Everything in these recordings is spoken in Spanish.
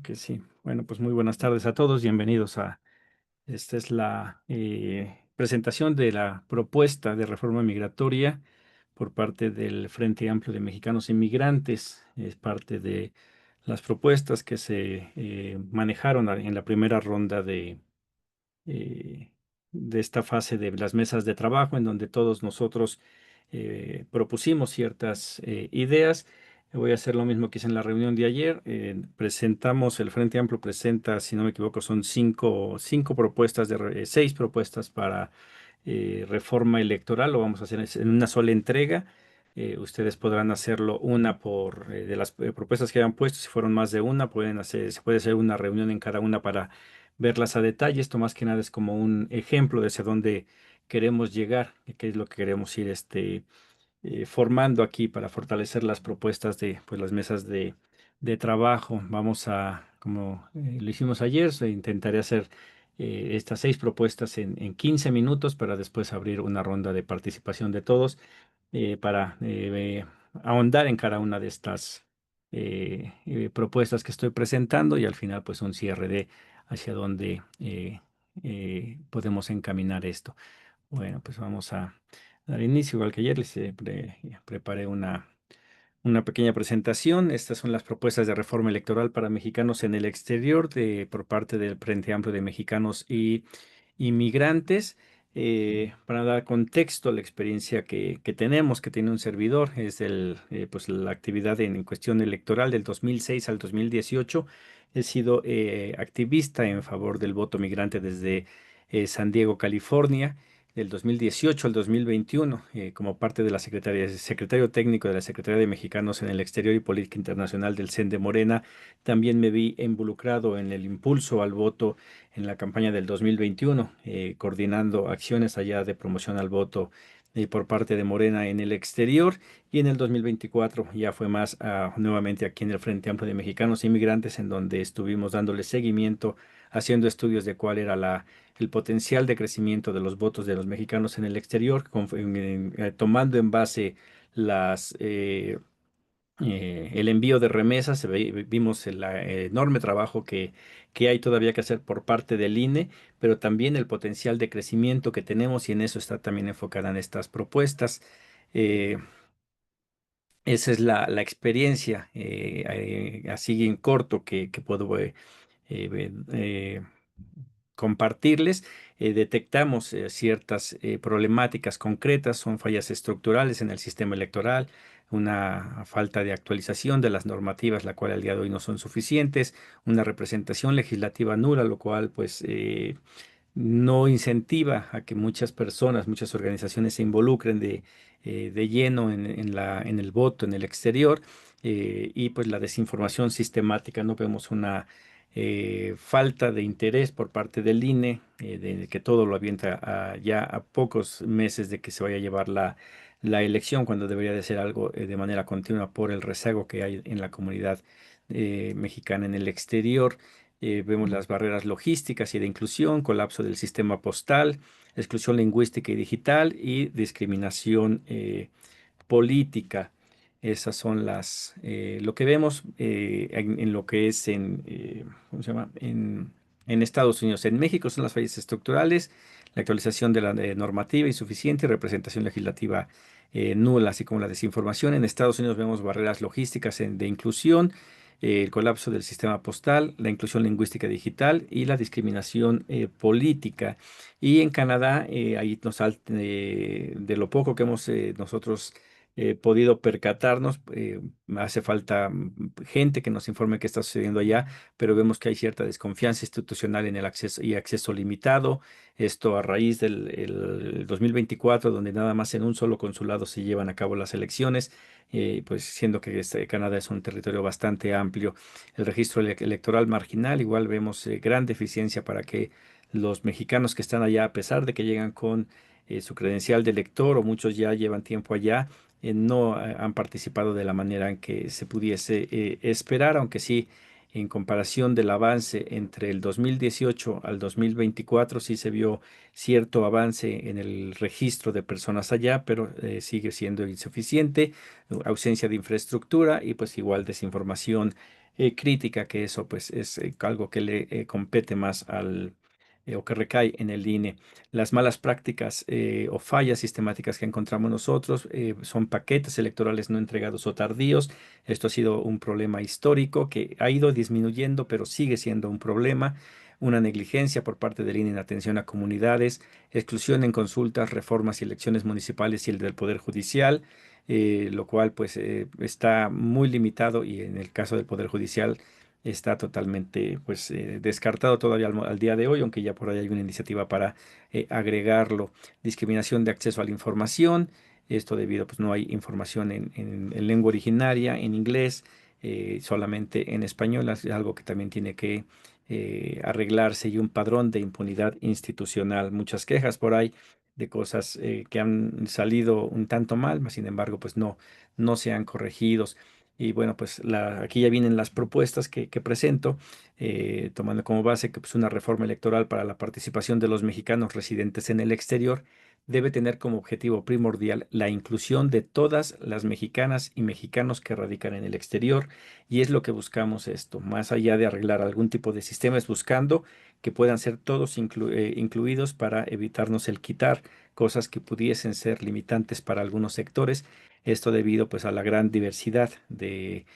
Que sí. Bueno, pues muy buenas tardes a todos. Bienvenidos a esta es la presentación de la propuesta de reforma migratoria por parte del Frente Amplio de Mexicanos Inmigrantes. Es parte de las propuestas que se manejaron en la primera ronda eh, de esta fase de las mesas de trabajo, en donde todos nosotros propusimos ciertas ideas. Voy a hacer lo mismo que hice en la reunión de ayer. Presentamos, el Frente Amplio presenta, si no me equivoco, son cinco propuestas, seis propuestas para reforma electoral. Lo vamos a hacer en una sola entrega. Ustedes podrán hacerlo una por de las propuestas que hayan puesto. Si fueron más de una, se puede hacer una reunión en cada una para verlas a detalle. Esto más que nada es como un ejemplo de hacia dónde queremos llegar, y qué es lo que queremos ir formando aquí para fortalecer las propuestas de pues, las mesas de trabajo. Vamos a, como lo hicimos ayer, intentaré hacer estas seis propuestas en 15 minutos para después abrir una ronda de participación de todos para ahondar en cada una de estas propuestas que estoy presentando y al final pues un cierre de hacia dónde podemos encaminar esto. Bueno, pues vamos a dar inicio. Igual que ayer les preparé una pequeña presentación. Estas son las propuestas de reforma electoral para mexicanos en el exterior por parte del Frente Amplio de Mexicanos y Inmigrantes. Para dar contexto a la experiencia que tenemos, que tiene un servidor, es pues la actividad en cuestión electoral del 2006 al 2018. He sido activista en favor del voto migrante desde San Diego, California del 2018 al 2021, como parte de la secretario técnico de la Secretaría de Mexicanos en el Exterior y Política Internacional del CEN de Morena. También me vi involucrado en el impulso al voto en la campaña del 2021, coordinando acciones allá de promoción al voto por parte de Morena en el exterior. Y en el 2024 ya fue más nuevamente aquí en el Frente Amplio de Mexicanos Inmigrantes, en donde estuvimos dándole seguimiento, haciendo estudios de cuál era el potencial de crecimiento de los votos de los mexicanos en el exterior, tomando en base las, el envío de remesas. Vimos el enorme trabajo que hay todavía que hacer por parte del INE, pero también el potencial de crecimiento que tenemos y en eso está también enfocada en estas propuestas. Eh, Esa es la experiencia, así en corto, que puedo compartirles. Detectamos ciertas problemáticas concretas, son fallas estructurales en el sistema electoral, una falta de actualización de las normativas, la cual al día de hoy no son suficientes, una representación legislativa nula, lo cual pues no incentiva a que muchas personas, muchas organizaciones se involucren de lleno en el voto en el exterior. Y pues la desinformación sistemática. No vemos una falta de interés por parte del INE, de que todo lo avienta ya a pocos meses de que se vaya a llevar la elección, cuando debería de ser algo de manera continua por el rezago que hay en la comunidad mexicana en el exterior. Vemos las barreras logísticas y de inclusión, colapso del sistema postal, exclusión lingüística y digital y discriminación política. Esas son lo que vemos en lo que es ¿cómo se llama? En Estados Unidos. En México son las fallas estructurales, la actualización de la normativa insuficiente y representación legislativa nula, así como la desinformación. En Estados Unidos vemos barreras logísticas de inclusión, el colapso del sistema postal, la inclusión lingüística digital y la discriminación política. Y en Canadá, ahí de lo poco que hemos nosotros podido percatarnos. Hace falta gente que nos informe qué está sucediendo allá, pero vemos que hay cierta desconfianza institucional en el acceso y acceso limitado. Esto a raíz del 2024, donde nada más en un solo consulado se llevan a cabo las elecciones, pues siendo que Canadá es un territorio bastante amplio. El registro electoral marginal, igual vemos gran deficiencia para que los mexicanos que están allá, a pesar de que llegan con su credencial de elector o muchos ya llevan tiempo allá, no han participado de la manera en que se pudiese esperar, aunque sí en comparación del avance entre el 2018 al 2024, sí se vio cierto avance en el registro de personas allá, pero sigue siendo insuficiente, ausencia de infraestructura y pues igual desinformación crítica, que eso pues es algo que le compete más al o que recae en el INE. Las malas prácticas o fallas sistemáticas que encontramos nosotros son paquetes electorales no entregados o tardíos. Esto ha sido un problema histórico que ha ido disminuyendo, pero sigue siendo un problema. Una negligencia por parte del INE en atención a comunidades, exclusión en consultas, reformas y elecciones municipales y el del Poder Judicial, lo cual pues está muy limitado y en el caso del Poder Judicial está totalmente pues descartado todavía al día de hoy, aunque ya por ahí hay una iniciativa para agregarlo. Discriminación de acceso a la información, esto debido pues no hay información en lengua originaria, en inglés, solamente en español, es algo que también tiene que arreglarse y un padrón de impunidad institucional. Muchas quejas por ahí de cosas que han salido un tanto mal, mas sin embargo pues no se han corregido. Y bueno, pues aquí ya vienen las propuestas que presento, tomando como base que pues, una reforma electoral para la participación de los mexicanos residentes en el exterior debe tener como objetivo primordial la inclusión de todas las mexicanas y mexicanos que radican en el exterior. Y es lo que buscamos esto, más allá de arreglar algún tipo de sistema, es buscando que puedan ser todos incluidos para evitarnos el quitar cosas que pudiesen ser limitantes para algunos sectores. Esto debido pues a la gran diversidad de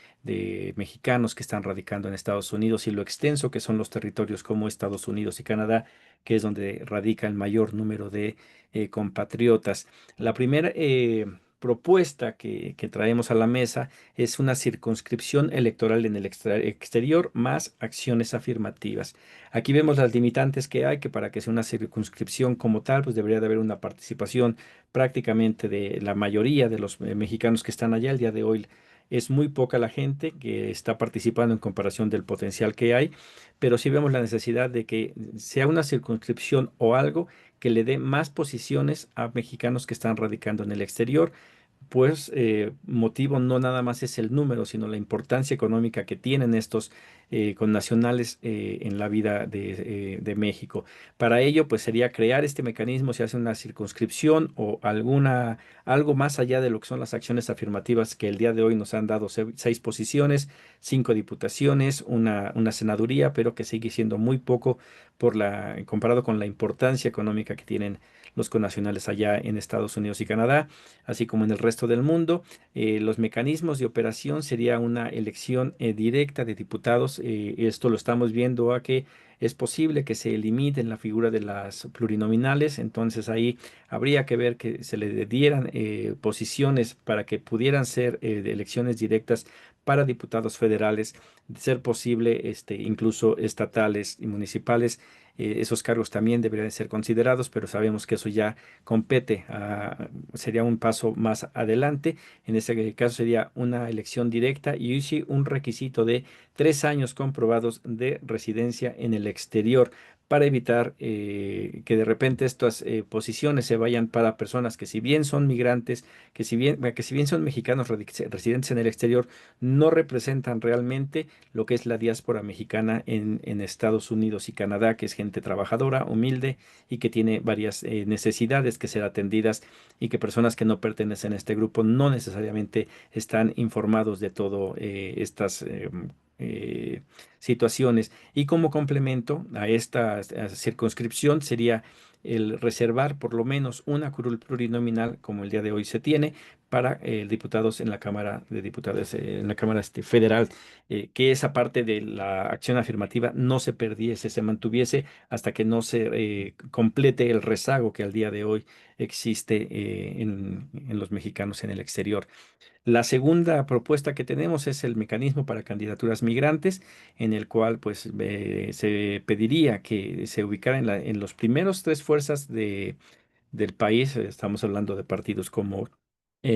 mexicanos que están radicando en Estados Unidos y lo extenso que son los territorios como Estados Unidos y Canadá, que es donde radica el mayor número de compatriotas. La primera propuesta que traemos a la mesa es una circunscripción electoral en el exterior más acciones afirmativas. Aquí vemos las limitantes que hay, que para que sea una circunscripción como tal, pues debería de haber una participación prácticamente de la mayoría de los mexicanos que están allá. El día de hoy es muy poca la gente que está participando en comparación del potencial que hay, pero sí vemos la necesidad de que sea una circunscripción o algo que le dé más posiciones a mexicanos que están radicando en el exterior, pues motivo no nada más es el número, sino la importancia económica que tienen estos connacionales en la vida de México. Para ello, pues sería crear este mecanismo, se hace una circunscripción o algo más allá de lo que son las acciones afirmativas que el día de hoy nos han dado 6 posiciones, 5 diputaciones, una senaduría, pero que sigue siendo muy poco comparado con la importancia económica que tienen los connacionales allá en Estados Unidos y Canadá, así como en el resto del mundo. Los mecanismos de operación sería una elección directa de diputados. Esto lo estamos viendo a que es posible que se elimine la figura de las plurinominales, entonces ahí habría que ver que se le dieran posiciones para que pudieran ser de elecciones directas para diputados federales, de ser posible, incluso estatales y municipales. Esos cargos también deberían ser considerados, pero sabemos que eso ya compete sería un paso más adelante. En este caso sería una elección directa y sí un requisito de 3 años comprobados de residencia en el exterior para evitar que de repente estas posiciones se vayan para personas que si bien son migrantes, que si bien son mexicanos residentes en el exterior, no representan realmente lo que es la diáspora mexicana en Estados Unidos y Canadá, que es gente trabajadora, humilde y que tiene varias necesidades que ser atendidas y que personas que no pertenecen a este grupo no necesariamente están informados de todo estas eh, situaciones. Y como complemento a esta circunscripción sería el reservar por lo menos una curul plurinominal, como el día de hoy se tiene, para diputados en la Cámara de Diputados, en la Cámara Federal, que esa parte de la acción afirmativa no se perdiese, se mantuviese hasta que no se complete el rezago que al día de hoy existe en los mexicanos en el exterior. La segunda propuesta que tenemos es el mecanismo para candidaturas migrantes, en el cual pues se pediría que se ubicara en los primeros 3 fuerzas del país. Estamos hablando de partidos como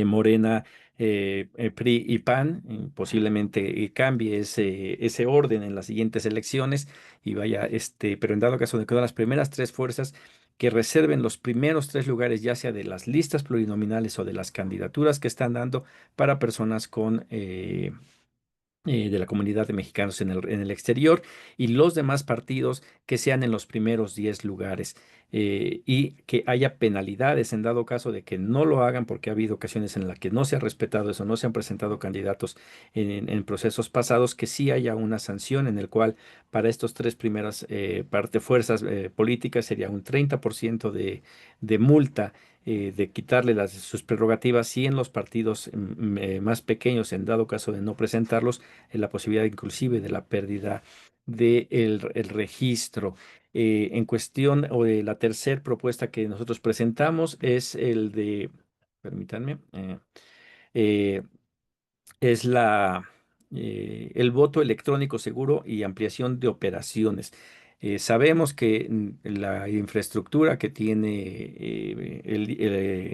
Morena, PRI y PAN. Posiblemente cambie ese orden en las siguientes elecciones y vaya, pero en dado caso de que las primeras 3 fuerzas que reserven los primeros 3 lugares, ya sea de las listas plurinominales o de las candidaturas que están dando para personas de la comunidad de mexicanos en el exterior, y los demás partidos que sean en los primeros 10 lugares, y que haya penalidades en dado caso de que no lo hagan, porque ha habido ocasiones en las que no se ha respetado eso, no se han presentado candidatos en procesos pasados, que sí haya una sanción en el cual para estos tres primeras fuerzas políticas sería un 30% de multa, de quitarle sus prerrogativas, y en los partidos más pequeños, en dado caso de no presentarlos, la posibilidad inclusive de la pérdida del el registro. En cuestión, o de la tercera propuesta que nosotros presentamos es el de, permítanme, eh, es el voto electrónico seguro y ampliación de operaciones. Sabemos que la infraestructura que tiene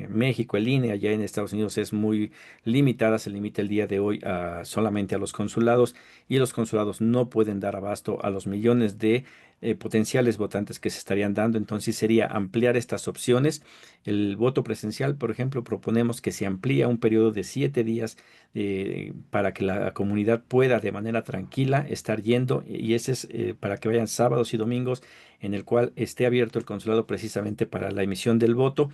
México, el INE, allá en Estados Unidos, es muy limitada. Se limita el día de hoy solamente a los consulados, y los consulados no pueden dar abasto a los millones de potenciales votantes que se estarían dando. Entonces sería ampliar estas opciones. El voto presencial, por ejemplo, proponemos que se amplíe a un periodo de 7 días, para que la comunidad pueda de manera tranquila estar yendo, y ese es para que vayan sábados y domingos, en el cual esté abierto el consulado precisamente para la emisión del voto,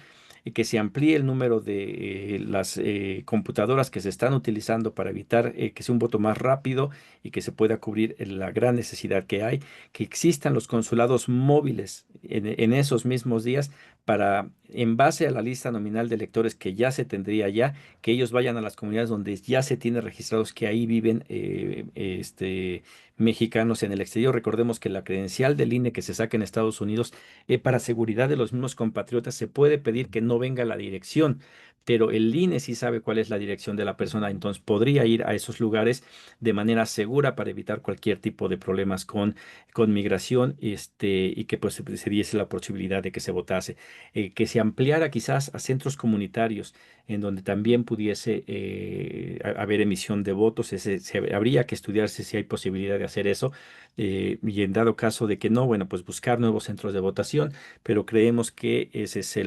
y que se amplíe el número de las computadoras que se están utilizando para evitar que sea un voto más rápido y que se pueda cubrir la gran necesidad que hay, que existan los consulados móviles en esos mismos días, para, en base a la lista nominal de electores que ya se tendría ya, que ellos vayan a las comunidades donde ya se tiene registrados que ahí viven mexicanos en el exterior. Recordemos que la credencial del INE que se saca en Estados Unidos, para seguridad de los mismos compatriotas, se puede pedir que no venga la dirección, pero el INE sí sabe cuál es la dirección de la persona, entonces podría ir a esos lugares de manera segura para evitar cualquier tipo de problemas con migración, y que pues se diese la posibilidad de que se votase, que se ampliara quizás a centros comunitarios en donde también pudiese haber emisión de votos. Habría que estudiarse si hay posibilidad de hacer eso, y en dado caso de que no, bueno, pues buscar nuevos centros de votación, pero creemos que ese es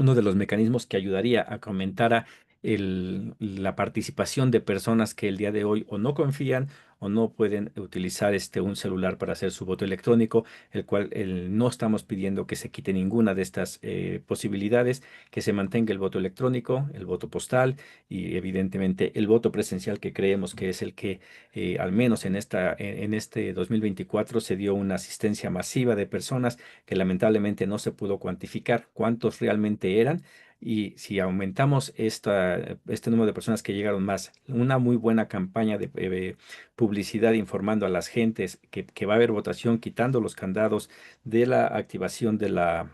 uno de los mecanismos que ayudaría a que aumentara la participación de personas que el día de hoy o no confían o no pueden utilizar un celular para hacer su voto electrónico, el cual no estamos pidiendo que se quite ninguna de estas posibilidades, que se mantenga el voto electrónico, el voto postal, y evidentemente el voto presencial, que creemos que es el que, al menos en este 2024, se dio una asistencia masiva de personas que lamentablemente no se pudo cuantificar cuántos realmente eran. Y si aumentamos este número de personas que llegaron, más una muy buena campaña de publicidad informando a las gentes que va a haber votación, quitando los candados de la activación de la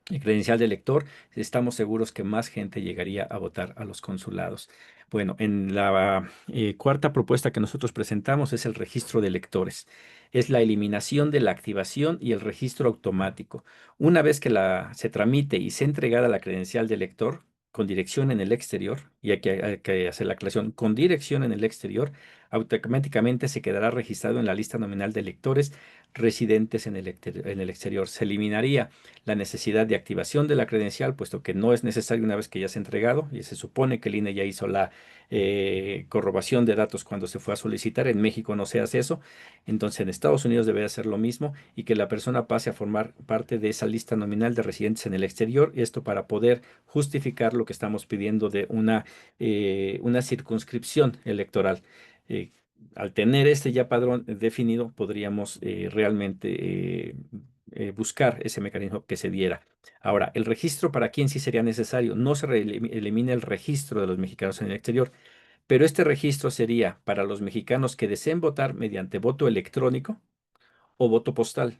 credencial de elector, estamos seguros que más gente llegaría a votar a los consulados. Bueno, en la cuarta propuesta que nosotros presentamos es el registro de electores. Es la eliminación de la activación y el registro automático. Una vez que se tramite y sea entregada la credencial de elector con dirección en el exterior, y hay que hacer la aclaración, con dirección en el exterior, automáticamente se quedará registrado en la lista nominal de electores residentes en el exterior. Se eliminaría la necesidad de activación de la credencial, puesto que no es necesario una vez que ya se ha entregado, y se supone que el INE ya hizo la corroboración de datos cuando se fue a solicitar. En México no se hace eso, entonces en Estados Unidos debe hacer lo mismo, y que la persona pase a formar parte de esa lista nominal de residentes en el exterior, esto para poder justificar lo que estamos pidiendo de una circunscripción electoral. Eh, Al tener este ya padrón definido, podríamos realmente buscar ese mecanismo que se diera. Ahora, el registro, para quién sí sería necesario. No se elimina el registro de los mexicanos en el exterior, pero este registro sería para los mexicanos que deseen votar mediante voto electrónico o voto postal.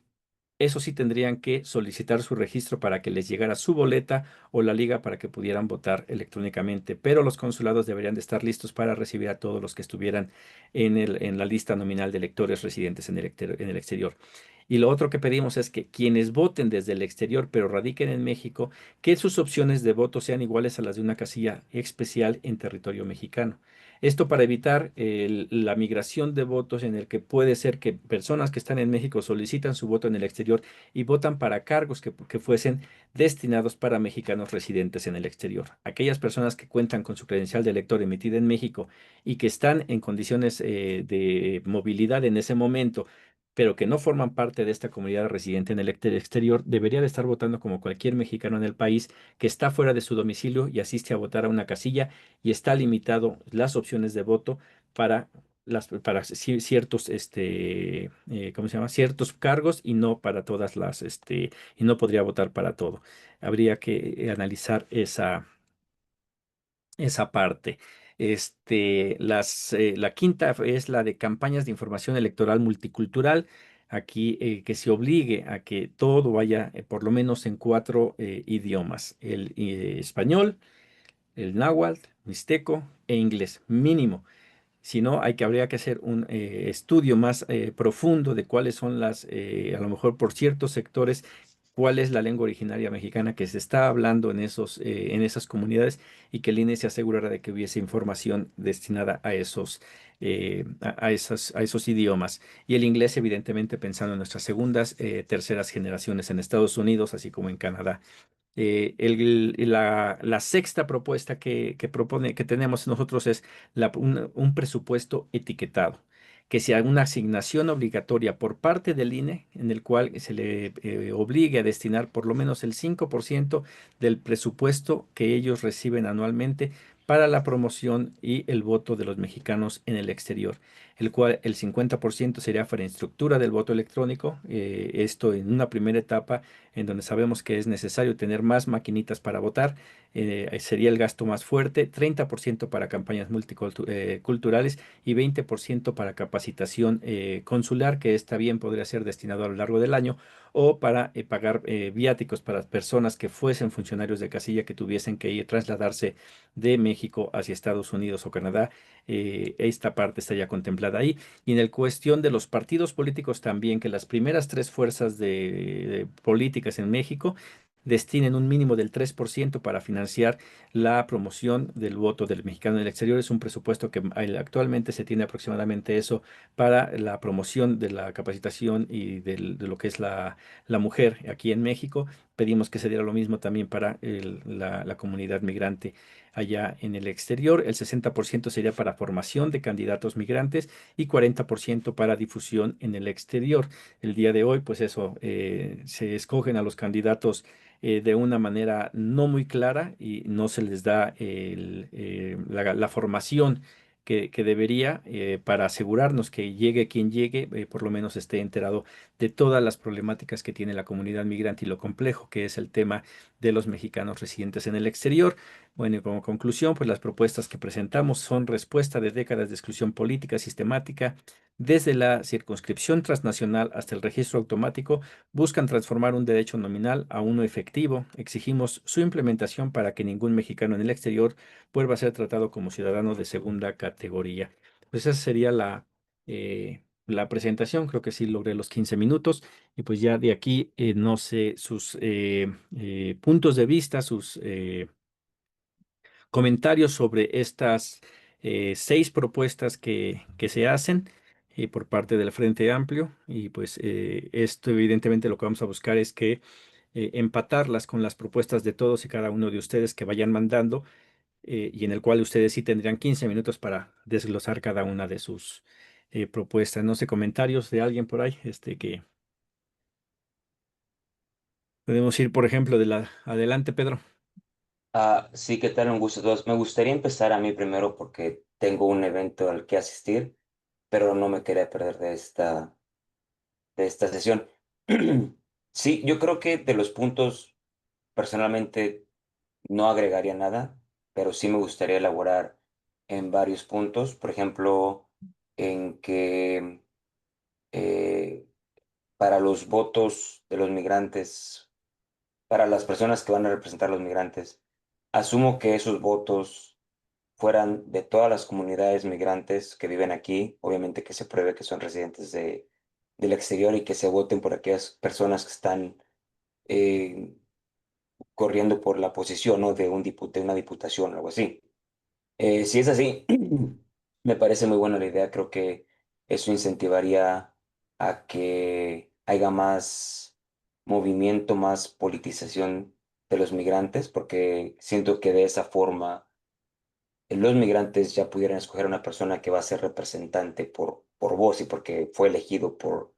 Eso sí, tendrían que solicitar su registro para que les llegara su boleta o la liga para que pudieran votar electrónicamente, pero los consulados deberían de estar listos para recibir a todos los que estuvieran en la lista nominal de electores residentes en el exterior. Y lo otro que pedimos es que quienes voten desde el exterior pero radiquen en México, que sus opciones de voto sean iguales a las de una casilla especial en territorio mexicano. Esto para evitar la migración de votos en el que puede ser que personas que están en México solicitan su voto en el exterior y votan para cargos que fuesen destinados para mexicanos residentes en el exterior. Aquellas personas que cuentan con su credencial de elector emitida en México y que están en condiciones de movilidad en ese momento, pero que no forman parte de esta comunidad residente en el exterior, debería de estar votando como cualquier mexicano en el país que está fuera de su domicilio y asiste a votar a una casilla y está limitado las opciones de voto para ciertos ¿cómo se llama? Ciertos cargos y no para todas y no podría votar para todo. Habría que analizar esa parte. La quinta es la de campañas de información electoral multicultural. Aquí que se obligue a que todo vaya por lo menos en cuatro idiomas: el español, el náhuatl, mixteco e inglés, mínimo. Si no, habría que hacer un estudio más profundo de cuáles son a lo mejor por ciertos sectores, cuál es la lengua originaria mexicana que se está hablando en esas comunidades y que el INE se asegurara de que hubiese información destinada a esos idiomas. Y el inglés, evidentemente, pensando en nuestras segundas, terceras generaciones en Estados Unidos, así como en Canadá. La sexta propuesta que tenemos nosotros es un presupuesto etiquetado, que sea una asignación obligatoria por parte del INE, en el cual se le obligue a destinar por lo menos el 5% del presupuesto que ellos reciben anualmente para la promoción y el voto de los mexicanos en el exterior, el cual el 50% sería para infraestructura del voto electrónico, esto en una primera etapa en donde sabemos que es necesario tener más maquinitas para votar. Sería el gasto más fuerte: 30% para campañas multiculturales y 20% para capacitación consular, que está bien, podría ser destinado a lo largo del año, o para pagar viáticos para personas que fuesen funcionarios de casilla que tuviesen que ir trasladarse de México hacia Estados Unidos o Canadá. Esta parte está ya contemplada ahí. Y en el cuestión de los partidos políticos también, que las primeras tres fuerzas de políticas en México destinen un mínimo del 3% para financiar la promoción del voto del mexicano en el exterior. Es un presupuesto que actualmente se tiene aproximadamente eso para la promoción de la capacitación y de lo que es la mujer aquí en México. Pedimos que se diera lo mismo también para la comunidad migrante allá en el exterior. El 60% sería para formación de candidatos migrantes y 40% para difusión en el exterior. El día de hoy, pues eso, se escogen a los candidatos de una manera no muy clara y no se les da la formación que debería, para asegurarnos que llegue quien llegue, por lo menos esté enterado de todas las problemáticas que tiene la comunidad migrante y lo complejo que es el tema de los mexicanos residentes en el exterior. Bueno, y como conclusión, pues las propuestas que presentamos son respuesta de décadas de exclusión política sistemática, desde la circunscripción transnacional hasta el registro automático. Buscan transformar un derecho nominal a uno efectivo. Exigimos su implementación para que ningún mexicano en el exterior vuelva a ser tratado como ciudadano de segunda categoría. Pues esa sería la presentación. Creo que sí logré los 15 minutos y pues ya de aquí, no sé, sus puntos de vista, sus comentarios sobre estas seis propuestas que se hacen por parte del Frente Amplio. Y pues esto evidentemente lo que vamos a buscar es que empatarlas con las propuestas de todos y cada uno de ustedes que vayan mandando, y en el cual ustedes sí tendrían 15 minutos para desglosar cada una de sus propuestas. No sé, comentarios de alguien por ahí, que podemos ir, por ejemplo, adelante, Pedro. Sí, ¿qué tal? Un gusto a todos. Me gustaría empezar a mí primero porque tengo un evento al que asistir, pero no me quería perder de esta sesión. Sí, yo creo que de los puntos, personalmente, no agregaría nada, pero sí me gustaría elaborar en varios puntos. Por ejemplo, en que para los votos de los migrantes, para las personas que van a representar a los migrantes, asumo que esos votos fueran de todas las comunidades migrantes que viven aquí, obviamente que se pruebe que son residentes del exterior y que se voten por aquellas personas que están eh, corriendo por la posición, ¿no? De una diputación o algo así. Si es así, Me parece muy buena la idea, creo que eso incentivaría a que haya más movimiento, más politización de los migrantes, porque siento que de esa forma los migrantes ya pudieran escoger a una persona que va a ser representante por voz y porque fue elegido por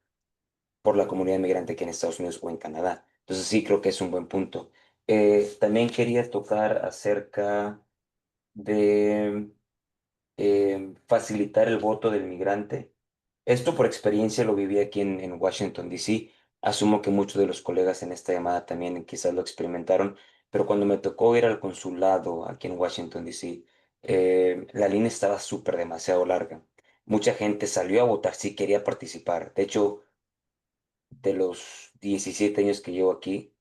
la comunidad migrante aquí en Estados Unidos o en Canadá. Entonces sí, creo que es un buen punto. También quería tocar acerca de facilitar el voto del migrante. Esto por experiencia lo viví aquí en Washington, D.C. Asumo que muchos de los colegas en esta llamada también quizás lo experimentaron, pero cuando me tocó ir al consulado aquí en Washington, D.C., la línea estaba súper demasiado larga. Mucha gente salió a votar si quería participar. De hecho, de los 17 años que llevo aquí,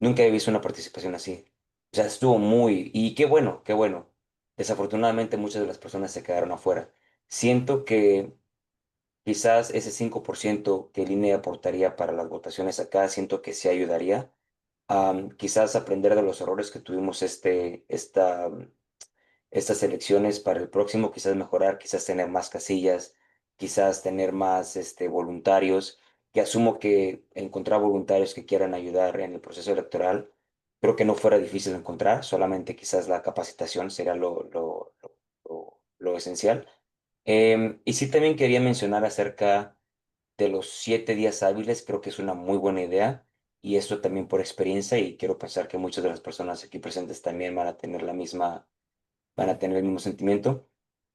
nunca he visto una participación así. O sea, estuvo muy... Y qué bueno, qué bueno. Desafortunadamente muchas de las personas se quedaron afuera. Siento que quizás ese 5% que el INE aportaría para las votaciones acá, siento que sí ayudaría. Quizás aprender de los errores que tuvimos estas elecciones para el próximo, quizás mejorar, quizás tener más casillas, quizás tener más voluntarios, que asumo que encontrar voluntarios que quieran ayudar en el proceso electoral, creo que no fuera difícil encontrar, solamente quizás la capacitación sería lo esencial. Y sí también quería mencionar acerca de los 7 días hábiles, creo que es una muy buena idea. Y esto también por experiencia, y quiero pensar que muchas de las personas aquí presentes también van a tener el mismo sentimiento.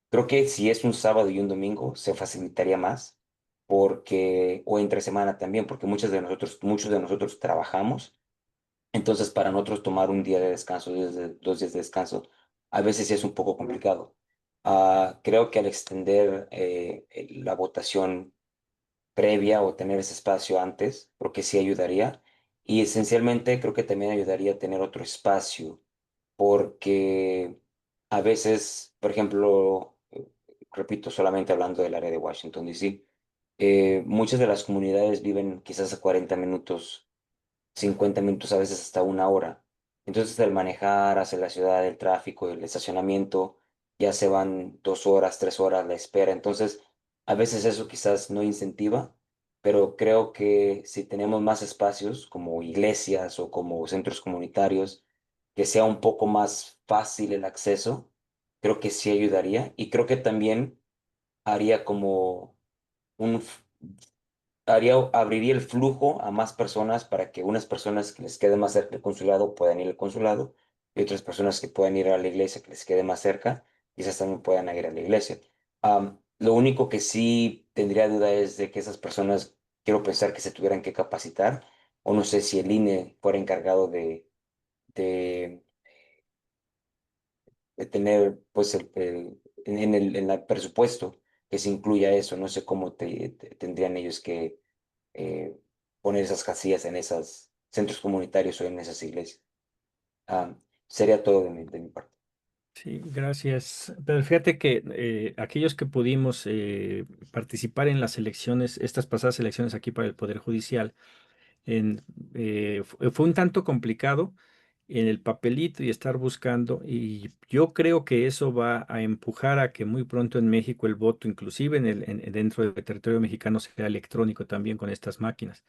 Creo que si es un sábado y un domingo, se facilitaría más, porque, o entre semana también, porque muchos de nosotros trabajamos. Entonces, para nosotros tomar un día de descanso, 2 días de descanso, a veces sí es un poco complicado. Creo que al extender la votación previa o tener ese espacio antes, creo que sí ayudaría. Y esencialmente creo que también ayudaría a tener otro espacio porque a veces, por ejemplo, repito, solamente hablando del área de Washington, D.C., muchas de las comunidades viven quizás a 40 minutos, 50 minutos, a veces hasta una hora. Entonces, el manejar hacia la ciudad, el tráfico, el estacionamiento, ya se van 2 horas, 3 horas la espera. Entonces, a veces eso quizás no incentiva, pero creo que si tenemos más espacios como iglesias o como centros comunitarios, que sea un poco más fácil el acceso, creo que sí ayudaría y creo que también haría como un, abriría el flujo a más personas para que unas personas que les quede más cerca del consulado puedan ir al consulado y otras personas que puedan ir a la iglesia que les quede más cerca, quizás también puedan ir a la iglesia. Lo único que sí tendría duda es de que esas personas, quiero pensar que se tuvieran que capacitar, o no sé si el INE fuera encargado de tener pues en el presupuesto que se incluya eso. No sé cómo tendrían ellos que eh, poner esas casillas en esos centros comunitarios o en esas iglesias. Ah, Sería todo de mi parte. Sí, gracias. Pero fíjate que aquellos que pudimos participar en las elecciones, estas pasadas elecciones aquí para el Poder Judicial, fue un tanto complicado en el papelito y estar buscando, y yo creo que eso va a empujar a que muy pronto en México el voto, inclusive dentro del territorio mexicano, sea electrónico también con estas máquinas,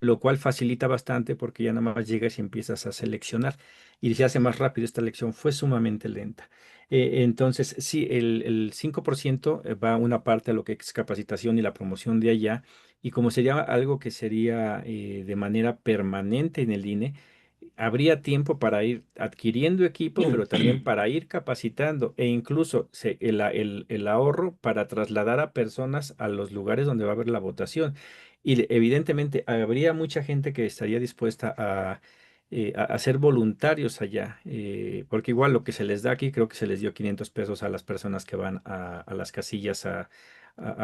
lo cual facilita bastante porque ya nada más llegas y empiezas a seleccionar y se hace más rápido. Esta elección fue sumamente lenta. Entonces, sí, el 5% va una parte a lo que es capacitación y la promoción de allá, y como sería algo que sería de manera permanente en el INE, habría tiempo para ir adquiriendo equipo, pero también para ir capacitando e incluso el ahorro para trasladar a personas a los lugares donde va a haber la votación. Y evidentemente habría mucha gente que estaría dispuesta a ser voluntarios allá, porque igual lo que se les da aquí, creo que se les dio 500 pesos a las personas que van a las casillas a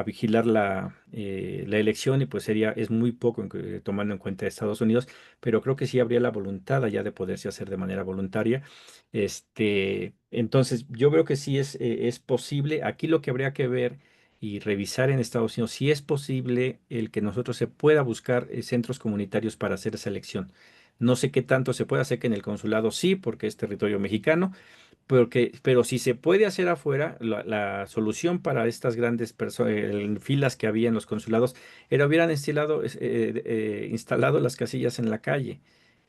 vigilar la elección, y pues es muy poco tomando en cuenta Estados Unidos, pero creo que sí habría la voluntad allá de poderse hacer de manera voluntaria. Entonces, yo creo que sí es posible. Aquí lo que habría que ver y revisar en Estados Unidos, si es posible el que nosotros se pueda buscar centros comunitarios para hacer esa elección. No sé qué tanto se puede hacer, que en el consulado sí, porque es territorio mexicano, pero si se puede hacer afuera, la solución para estas grandes filas que había en los consulados era hubieran instalado las casillas en la calle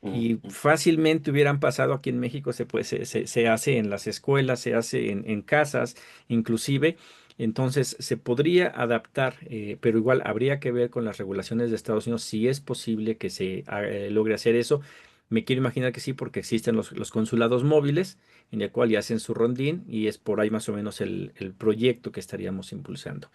mm, y mm, fácilmente hubieran pasado aquí en México, se hace en las escuelas, se hace en casas, inclusive. Entonces se podría adaptar, pero igual habría que ver con las regulaciones de Estados Unidos si es posible que logre hacer eso. Me quiero imaginar que sí, porque existen los consulados móviles, en el cual ya hacen su rondín y es por ahí más o menos el proyecto que estaríamos impulsando.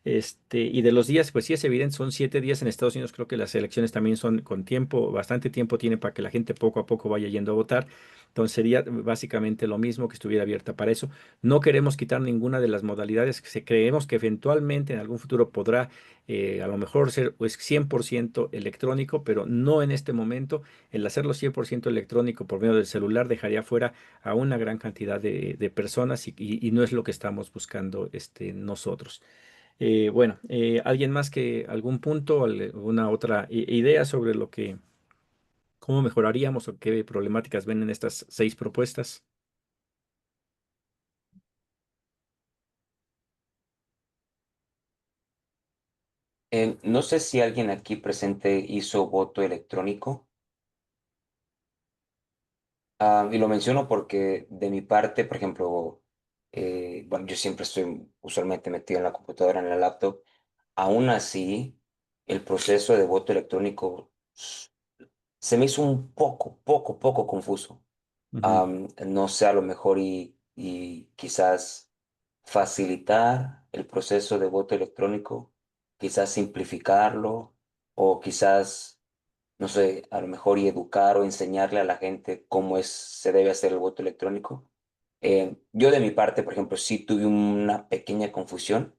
Y de los días, pues sí es evidente, son 7 días en Estados Unidos. Creo que las elecciones también son con tiempo, bastante tiempo tiene para que la gente poco a poco vaya yendo a votar. Entonces sería básicamente lo mismo que estuviera abierta para eso. No queremos quitar ninguna de las modalidades creemos que eventualmente en algún futuro podrá a lo mejor ser pues 100% electrónico, pero no en este momento. El hacerlo 100% electrónico por medio del celular dejaría fuera a una gran cantidad de personas y no es lo que estamos buscando nosotros. Bueno, ¿alguien más que algún punto, alguna otra idea sobre cómo mejoraríamos o qué problemáticas ven en estas 6 propuestas? no sé si alguien aquí presente hizo voto electrónico. Y lo menciono porque de mi parte, por ejemplo, bueno, yo siempre estoy usualmente metido en la computadora, en la laptop. Aún así, el proceso de voto electrónico se me hizo un poco confuso. Ujú. No sé, a lo mejor y quizás facilitar el proceso de voto electrónico, quizás simplificarlo o quizás, no sé, a lo mejor y educar o enseñarle a la gente cómo se debe hacer el voto electrónico. Yo de mi parte, por ejemplo, sí tuve una pequeña confusión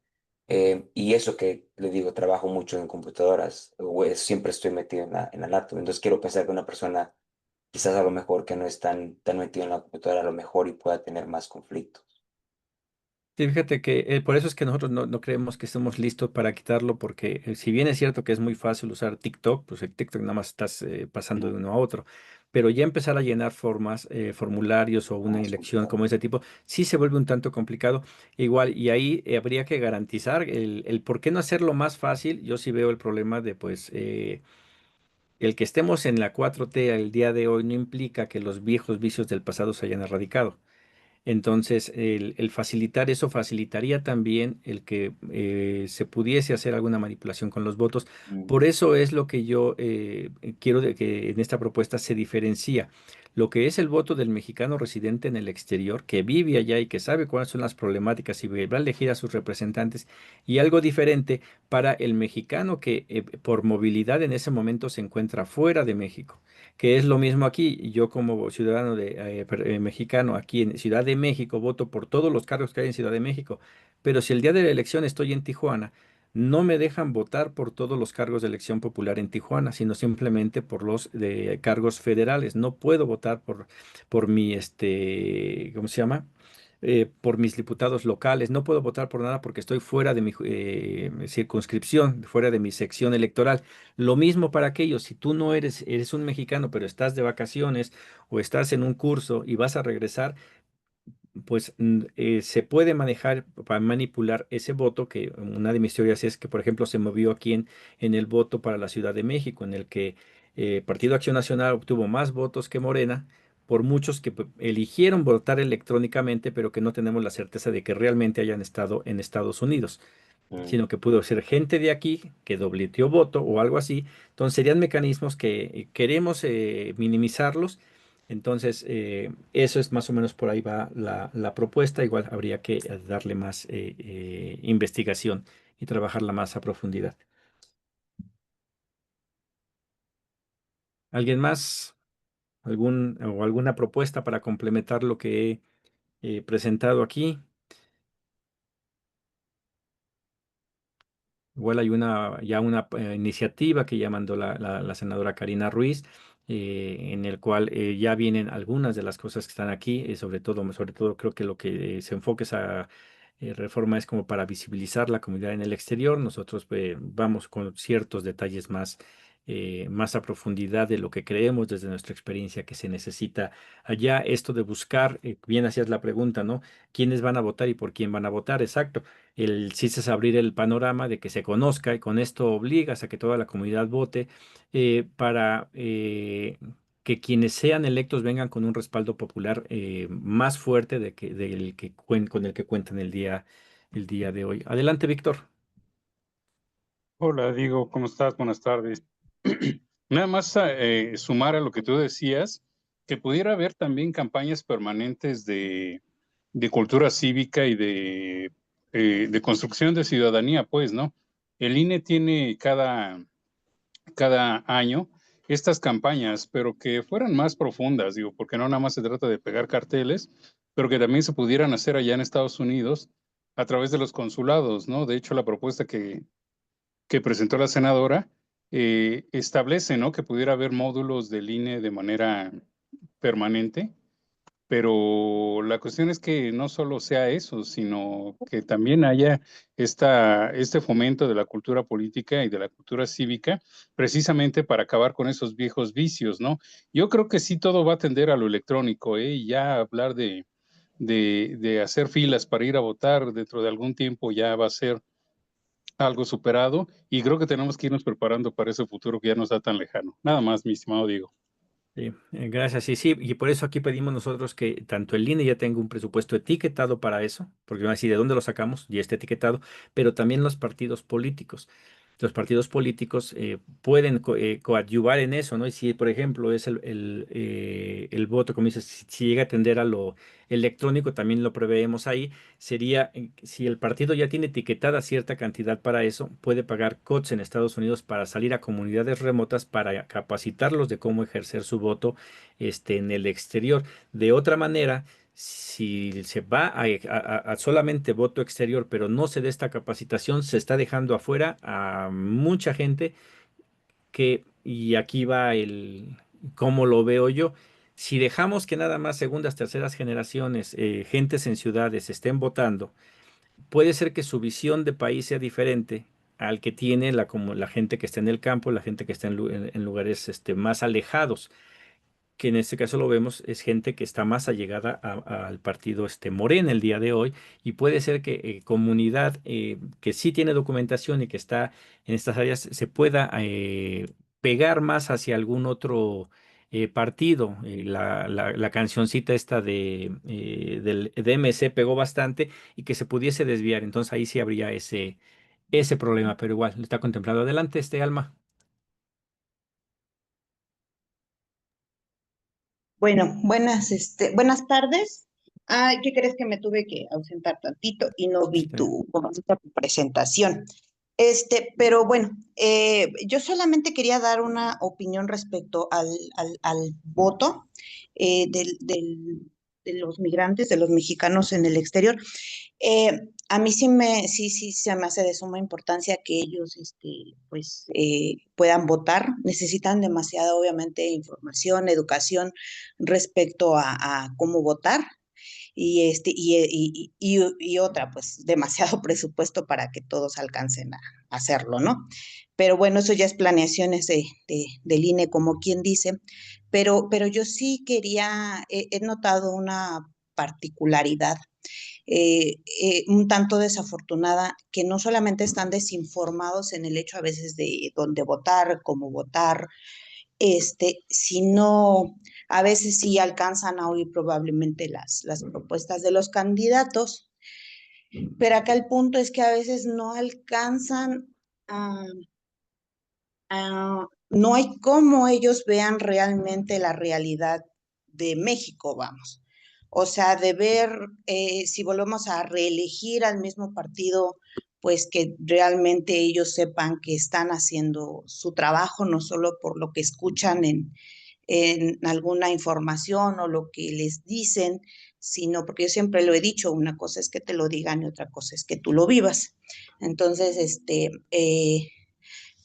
y eso que le digo, trabajo mucho en computadoras, siempre estoy metido en la laptop, entonces quiero pensar que una persona quizás a lo mejor que no es tan metido en la computadora, a lo mejor y pueda tener más conflictos. Sí, fíjate que por eso es que nosotros no creemos que estemos listos para quitarlo, porque si bien es cierto que es muy fácil usar TikTok, pues el TikTok nada más estás pasando de Mm, uno a otro, pero ya empezar a llenar formularios o una más elección como complicado. ese tipo, sí se vuelve un tanto complicado. Igual, y ahí habría que garantizar el por qué no hacerlo más fácil. Yo sí veo el problema de, pues, el que estemos en la 4T el día de hoy no implica que los viejos vicios del pasado se hayan erradicado. Entonces, el facilitar eso facilitaría también el que se pudiese hacer alguna manipulación con los votos. Mm, Por eso es lo que yo quiero de que en esta propuesta se diferencia lo que es el voto del mexicano residente en el exterior, que vive allá y que sabe cuáles son las problemáticas y va a elegir a sus representantes, y algo diferente para el mexicano que por movilidad en ese momento se encuentra fuera de México, que es lo mismo aquí. Yo como ciudadano mexicano aquí en Ciudad de México voto por todos los cargos que hay en Ciudad de México, pero si el día de la elección estoy en Tijuana, no me dejan votar por todos los cargos de elección popular en Tijuana, sino simplemente por los de cargos federales. No puedo votar por mi, ¿cómo se llama? Por mis diputados locales. No puedo votar por nada porque estoy fuera de mi circunscripción, fuera de mi sección electoral. Lo mismo para aquellos, si tú no eres un mexicano, pero estás de vacaciones o estás en un curso y vas a regresar, pues se puede manejar para manipular ese voto, que una de mis teorías es que, por ejemplo, se movió aquí en el voto para la Ciudad de México, en el que Partido Acción Nacional obtuvo más votos que Morena, por muchos que eligieron votar electrónicamente, pero que no tenemos la certeza de que realmente hayan estado en Estados Unidos, mm. sino que pudo ser gente de aquí que dobleteó voto o algo así. Entonces serían mecanismos que queremos minimizarlos. Entonces, eso es más o menos por ahí va la propuesta. Igual habría que darle más investigación y trabajarla más a profundidad. ¿Alguien más? ¿Alguna propuesta para complementar lo que he presentado aquí? Igual hay una iniciativa que ya mandó la senadora Karina Ruiz, en el cual ya vienen algunas de las cosas que están aquí, sobre todo creo que lo que se enfoca esa reforma es como para visibilizar la comunidad en el exterior. Nosotros vamos con ciertos detalles más más a profundidad de lo que creemos desde nuestra experiencia que se necesita allá. Esto de buscar, bien hacías la pregunta, ¿no? ¿Quiénes van a votar y por quién van a votar? Exacto. El chiste es abrir el panorama de que se conozca y con esto obligas a que toda la comunidad vote para que quienes sean electos vengan con un respaldo popular más fuerte con el que cuentan el día de hoy. Adelante, Víctor. Hola, Diego, ¿cómo estás? Buenas tardes. Nada más sumar a lo que tú decías, que pudiera haber también campañas permanentes de cultura cívica y de construcción de ciudadanía, pues, ¿no? El INE tiene cada año estas campañas, pero que fueran más profundas, digo, porque no nada más se trata de pegar carteles, pero que también se pudieran hacer allá en Estados Unidos a través de los consulados, ¿no? De hecho, la propuesta que presentó la senadora establece, ¿no? Que pudiera haber módulos del INE de manera permanente, pero la cuestión es que no solo sea eso, sino que también haya este fomento de la cultura política y de la cultura cívica, precisamente para acabar con esos viejos vicios, ¿no? Yo creo que sí todo va a tender a lo electrónico, ¿eh? Y ya hablar de hacer filas para ir a votar dentro de algún tiempo ya va a ser algo superado y creo que tenemos que irnos preparando para ese futuro que ya no está tan lejano. Nada más, mi estimado Diego. Sí, gracias. Sí, sí, y por eso aquí pedimos nosotros que tanto el INE ya tenga un presupuesto etiquetado para eso, porque van a decir de dónde lo sacamos, ya está etiquetado, pero también los partidos políticos. Los partidos políticos pueden coadyuvar en eso, ¿no? Y si, por ejemplo, es el voto, como dices, si llega a tender a lo electrónico, también lo preveemos ahí, sería, si el partido ya tiene etiquetada cierta cantidad para eso, puede pagar COTS en Estados Unidos para salir a comunidades remotas para capacitarlos de cómo ejercer su voto en el exterior. De otra manera, si se va a solamente voto exterior, pero no se da esta capacitación, se está dejando afuera a mucha gente y aquí va cómo lo veo yo. Si dejamos que nada más segundas, terceras generaciones, gentes en ciudades estén votando, puede ser que su visión de país sea diferente al que tiene como la gente que está en el campo, la gente que está en lugares más alejados, que en este caso lo vemos, es gente que está más allegada al partido Morena el día de hoy, y puede ser que comunidad que sí tiene documentación y que está en estas áreas se pueda pegar más hacia algún otro partido. La cancioncita esta del DMC pegó bastante y que se pudiese desviar, entonces ahí sí habría ese problema, pero igual está contemplado. Adelante, Alma. Bueno, buenas tardes. ¿Qué crees que me tuve que ausentar tantito y no vi Está bien. tu presentación? Pero bueno, yo solamente quería dar una opinión respecto al voto de los migrantes, de los mexicanos en el exterior. A mí sí se me hace de suma importancia que ellos, puedan votar. Necesitan demasiada, obviamente, información, educación respecto a cómo votar y otra, pues, demasiado presupuesto para que todos alcancen a hacerlo, ¿no? Pero bueno, eso ya es planeaciones del INE, como quien dice, pero yo sí he notado una particularidad un tanto desafortunada, que no solamente están desinformados en el hecho a veces de dónde votar, cómo votar, sino a veces sí alcanzan a oír probablemente las propuestas de los candidatos, pero acá el punto es que a veces no alcanzan a, no hay cómo ellos vean realmente la realidad de México, vamos. O sea, de ver si volvemos a reelegir al mismo partido, pues que realmente ellos sepan que están haciendo su trabajo, no solo por lo que escuchan en alguna información o lo que les dicen, sino porque yo siempre lo he dicho, una cosa es que te lo digan y otra cosa es que tú lo vivas. Entonces,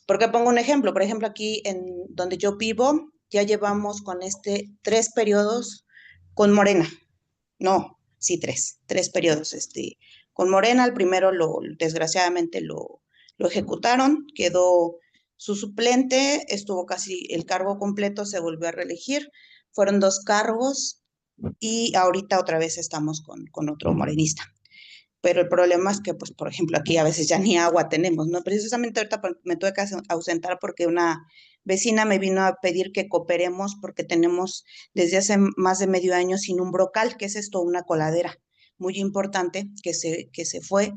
porque pongo un ejemplo, por ejemplo, aquí en donde yo vivo, ya llevamos con 3 periodos con Morena. No, sí, 3 periodos. Con Morena, el primero desgraciadamente lo ejecutaron, quedó Su suplente estuvo casi el cargo completo, se volvió a reelegir. Fueron 2 cargos y ahorita otra vez estamos con otro morenista. Pero el problema es que, pues, por ejemplo, aquí a veces ya ni agua tenemos, ¿no? Precisamente ahorita me tuve que ausentar porque una vecina me vino a pedir que cooperemos porque tenemos desde hace más de medio año sin un brocal, que es esto, una coladera muy importante que se fue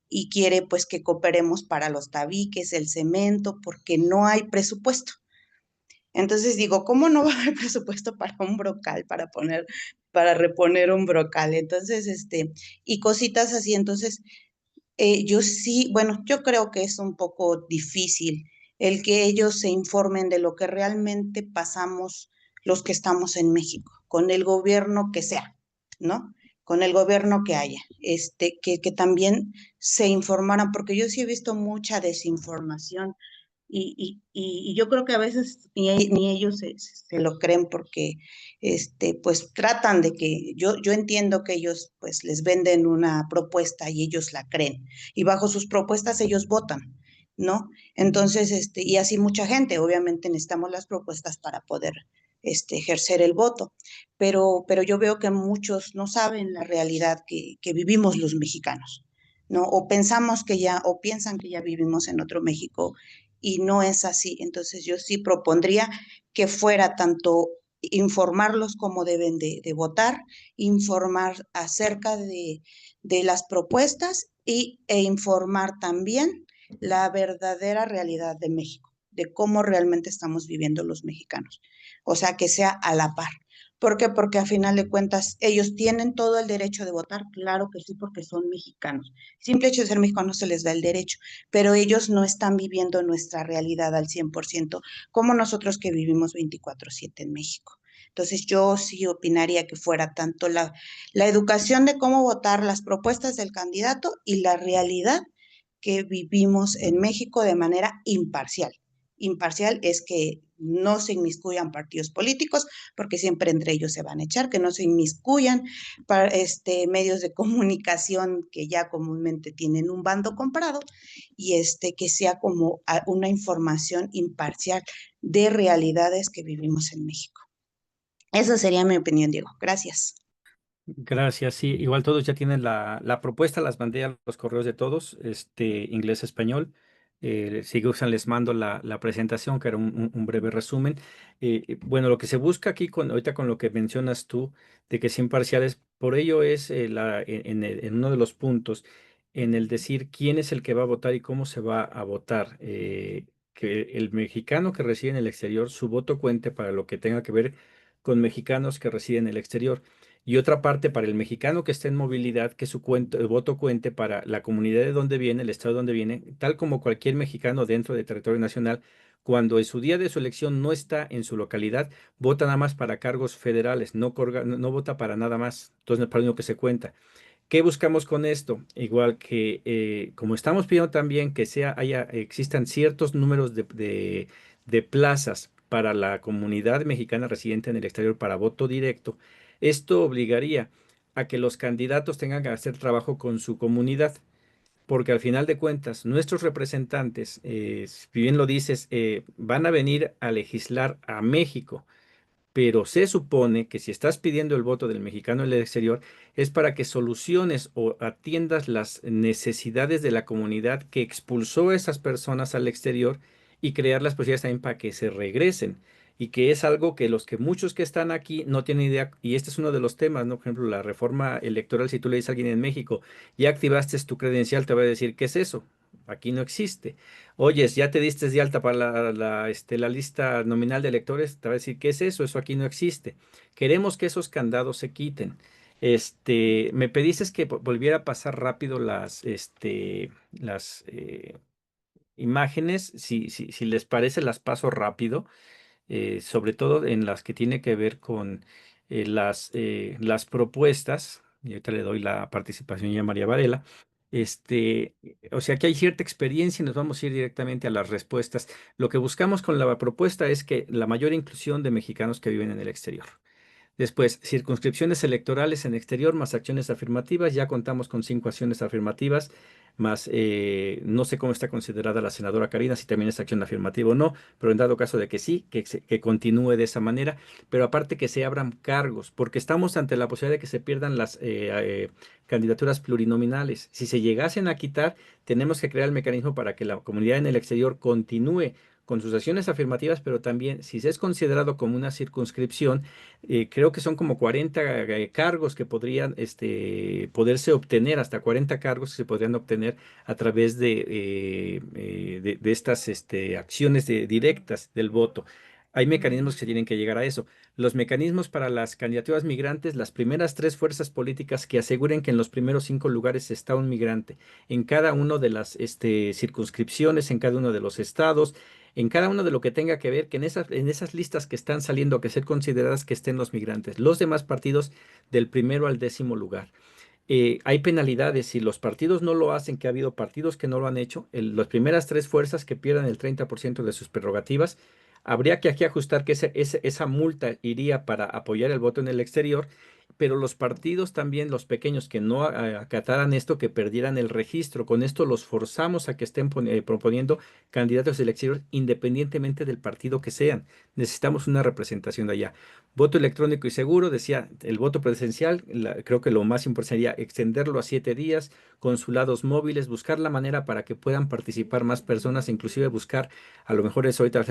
y quiere pues que cooperemos para los tabiques, el cemento, porque no hay presupuesto. Entonces digo, ¿cómo no va a haber presupuesto para un brocal, para reponer un brocal? Entonces, y cositas así. Entonces, yo sí, bueno, yo creo que es un poco difícil el que ellos se informen de lo que realmente pasamos los que estamos en México, con el gobierno que sea, ¿no? Con el gobierno que haya, que también se informaran, porque yo sí he visto mucha desinformación y yo creo que a veces ni ellos se lo creen porque pues tratan de que, yo entiendo que ellos pues les venden una propuesta y ellos la creen y bajo sus propuestas ellos votan, ¿no? Entonces, y así mucha gente, obviamente necesitamos las propuestas para poder ejercer el voto, pero yo veo que muchos no saben la realidad que vivimos los mexicanos, ¿no? O pensamos que ya, o piensan que ya vivimos en otro México y no es así. Entonces yo sí propondría que fuera tanto informarlos cómo deben de votar, informar acerca de las propuestas e informar también la verdadera realidad de México, de cómo realmente estamos viviendo los mexicanos. O sea, que sea a la par. ¿Por qué? Porque a final de cuentas ellos tienen todo el derecho de votar, claro que sí, porque son mexicanos. Simple hecho de ser mexicanos se les da el derecho, pero ellos no están viviendo nuestra realidad al 100%, como nosotros que vivimos 24/7 en México. Entonces yo sí opinaría que fuera tanto la educación de cómo votar, las propuestas del candidato y la realidad que vivimos en México de manera imparcial. Imparcial es que no se inmiscuyan partidos políticos, porque siempre entre ellos se van a echar, que no se inmiscuyan para, medios de comunicación que ya comúnmente tienen un bando comprado y que sea como una información imparcial de realidades que vivimos en México. Esa sería mi opinión, Diego. Gracias. Gracias, sí, igual todos ya tienen la propuesta, las mandé a los correos de todos, inglés, español. Si gustan, les mando la presentación, que era un breve resumen. Bueno, lo que se busca aquí, ahorita con lo que mencionas tú, de que es imparciales, por ello es en uno de los puntos, en el decir quién es el que va a votar y cómo se va a votar. Que el mexicano que reside en el exterior, su voto cuente para lo que tenga que ver con mexicanos que residen en el exterior. Y otra parte para el mexicano que está en movilidad, que el voto cuente para la comunidad de donde viene, el estado de donde viene, tal como cualquier mexicano dentro del territorio nacional, cuando en su día de su elección no está en su localidad, vota nada más para cargos federales, no vota para nada más. Entonces, para lo único que se cuenta. ¿Qué buscamos con esto? Igual que como estamos pidiendo también que existan ciertos números de plazas para la comunidad mexicana residente en el exterior para voto directo, esto obligaría a que los candidatos tengan que hacer trabajo con su comunidad, porque al final de cuentas, nuestros representantes, si bien lo dices, van a venir a legislar a México, pero se supone que si estás pidiendo el voto del mexicano en el exterior es para que soluciones o atiendas las necesidades de la comunidad que expulsó a esas personas al exterior y crear las posibilidades también para que se regresen. Y que es algo que muchos que están aquí no tienen idea, y este es uno de los temas, ¿no? Por ejemplo, la reforma electoral, si tú le dices a alguien en México, ya activaste tu credencial, te va a decir, ¿qué es eso? Aquí no existe. Oyes, ya te diste de alta para la lista nominal de electores, te va a decir, ¿qué es eso? Eso aquí no existe. Queremos que esos candados se quiten. Me pediste que volviera a pasar rápido las imágenes. Si les parece, las paso rápido, sobre todo en las que tiene que ver con las propuestas. Y ahorita le doy la participación ya a María Varela. O sea que hay cierta experiencia y nos vamos a ir directamente a las respuestas. Lo que buscamos con la propuesta es que la mayor inclusión de mexicanos que viven en el exterior. Después, circunscripciones electorales en exterior más acciones afirmativas. Ya contamos con 5 acciones afirmativas, más no sé cómo está considerada la senadora Karina, si también es acción afirmativa o no, pero en dado caso de que sí, que continúe de esa manera. Pero aparte que se abran cargos, porque estamos ante la posibilidad de que se pierdan las candidaturas plurinominales. Si se llegasen a quitar, tenemos que crear el mecanismo para que la comunidad en el exterior continúe con sus acciones afirmativas, pero también si se es considerado como una circunscripción, creo que son como 40 cargos que podrían poderse obtener, hasta 40 cargos que se podrían obtener a través de estas acciones directas del voto. Hay mecanismos que se tienen que llegar a eso. Los mecanismos para las candidaturas migrantes, las primeras 3 fuerzas políticas que aseguren que en los primeros 5 lugares está un migrante, en cada uno de las circunscripciones, en cada uno de los estados, en cada uno de lo que tenga que ver, que en esas listas que están saliendo, que ser consideradas que estén los migrantes. Los demás partidos del primero al 10.º lugar. Hay penalidades si los partidos no lo hacen, que ha habido partidos que no lo han hecho. Las primeras 3 fuerzas que pierdan el 30% de sus prerrogativas, habría que aquí ajustar que esa multa iría para apoyar el voto en el exterior, pero los partidos también, los pequeños que no acataran esto, que perdieran el registro. Con esto los forzamos a que estén proponiendo candidatos del exterior independientemente del partido que sean. Necesitamos una representación de allá. Voto electrónico y seguro, decía, el voto presencial, creo que lo más importante sería extenderlo a 7 días, consulados móviles, buscar la manera para que puedan participar más personas, inclusive buscar, a lo mejor eso ahorita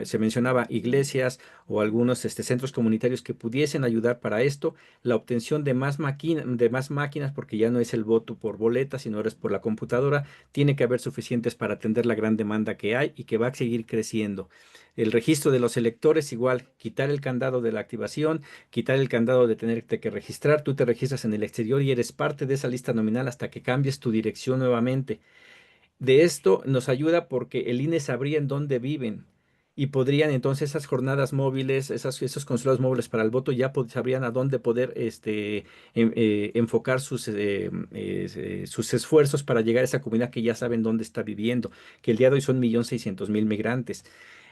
se mencionaba, iglesias o algunos centros comunitarios que pudiesen ayudar para esto, la obtención de más máquinas, porque ya no es el voto por boleta, sino ahora es por la computadora, tiene que haber suficientes para atender la gran demanda que hay y que va a seguir creciendo. El registro de los electores, igual, quitar el candado de la activación, quitar el candado de tenerte que registrar. Tú te registras en el exterior y eres parte de esa lista nominal hasta que cambies tu dirección nuevamente. De esto nos ayuda porque el INE sabría en dónde viven y podrían entonces esas jornadas móviles, esos consulados móviles para el voto ya sabrían a dónde poder enfocar sus esfuerzos para llegar a esa comunidad que ya saben dónde está viviendo, que el día de hoy son 1.600.000 migrantes.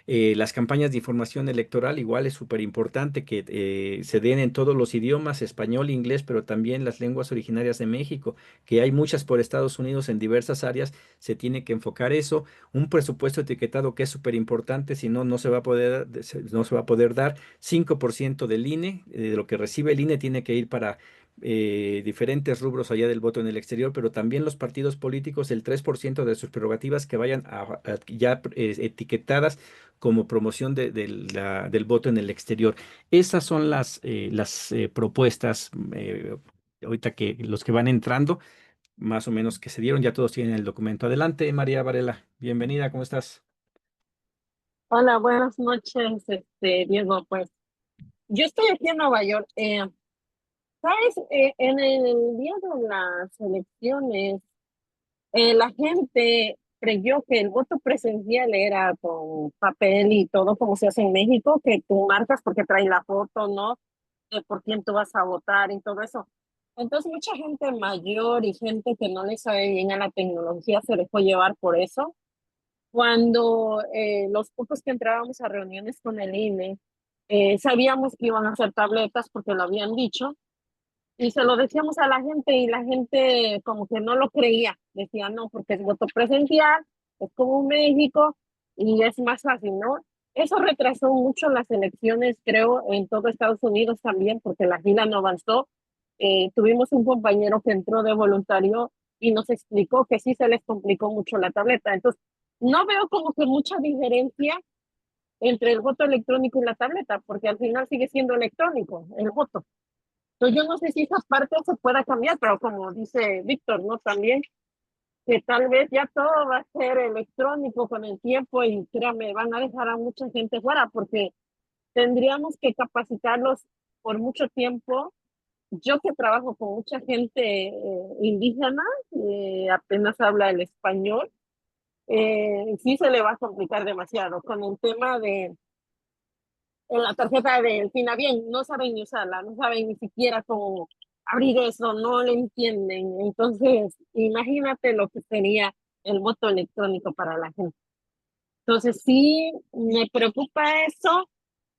Las campañas de información electoral igual es súper importante que se den en todos los idiomas, español, inglés, pero también las lenguas originarias de México, que hay muchas por Estados Unidos en diversas áreas, se tiene que enfocar eso. Un presupuesto etiquetado que es súper importante, si no, no se va a poder, no se va a poder dar. 5% del INE, de lo que recibe el INE, tiene que ir para diferentes rubros allá del voto en el exterior, pero también los partidos políticos, el 3% de sus prerrogativas que vayan ya etiquetadas como promoción del voto en el exterior. Esas son las propuestas, ahorita que los que van entrando, más o menos que se dieron, ya todos tienen el documento. Adelante, María Varela, bienvenida, ¿cómo estás? Hola, buenas noches, Diego. Pues yo estoy aquí en Nueva York. ¿Sabes? En el día de las elecciones, la gente creyó que el voto presencial era con papel y todo como se hace en México, que tú marcas porque trae la foto, ¿no? De por quién tú vas a votar y todo eso. Entonces, mucha gente mayor y gente que no le sabe bien a la tecnología se dejó llevar por eso. Cuando los pocos que entrábamos a reuniones con el INE, sabíamos que iban a hacer tabletas porque lo habían dicho, y se lo decíamos a la gente y la gente como que no lo creía. Decía, no, porque es voto presencial, es como México y es más fácil, ¿no? Eso retrasó mucho las elecciones, creo, en todo Estados Unidos también, porque la fila no avanzó. Tuvimos un compañero que entró de voluntario y nos explicó que sí se les complicó mucho la tableta. Entonces, no veo como que mucha diferencia entre el voto electrónico y la tableta, porque al final sigue siendo electrónico el voto. Entonces, yo no sé si esa parte se pueda cambiar, pero como dice Víctor, ¿no? También que tal vez ya todo va a ser electrónico con el tiempo y créanme, van a dejar a mucha gente fuera porque tendríamos que capacitarlos por mucho tiempo. Yo que trabajo con mucha gente indígena, apenas habla el español, sí se le va a complicar demasiado con el tema de en la tarjeta del Finabién, no saben ni usarla, no saben ni siquiera cómo abrir eso, no le entienden. Entonces, imagínate lo que sería el voto electrónico para la gente. Entonces, sí, me preocupa eso.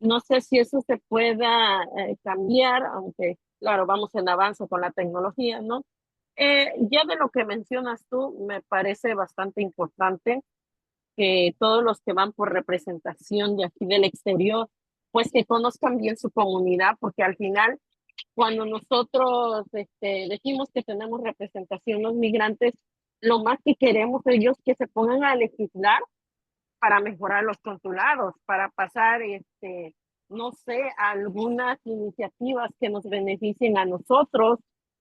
No sé si eso se pueda cambiar, aunque claro, vamos en avance con la tecnología, ¿no? Ya de lo que mencionas tú, me parece bastante importante que todos los que van por representación de aquí del exterior, pues que conozcan bien su comunidad, porque al final, cuando nosotros decimos que tenemos representación los migrantes, lo más que queremos ellos que se pongan a legislar para mejorar los consulados, para pasar, no sé, algunas iniciativas que nos beneficien a nosotros,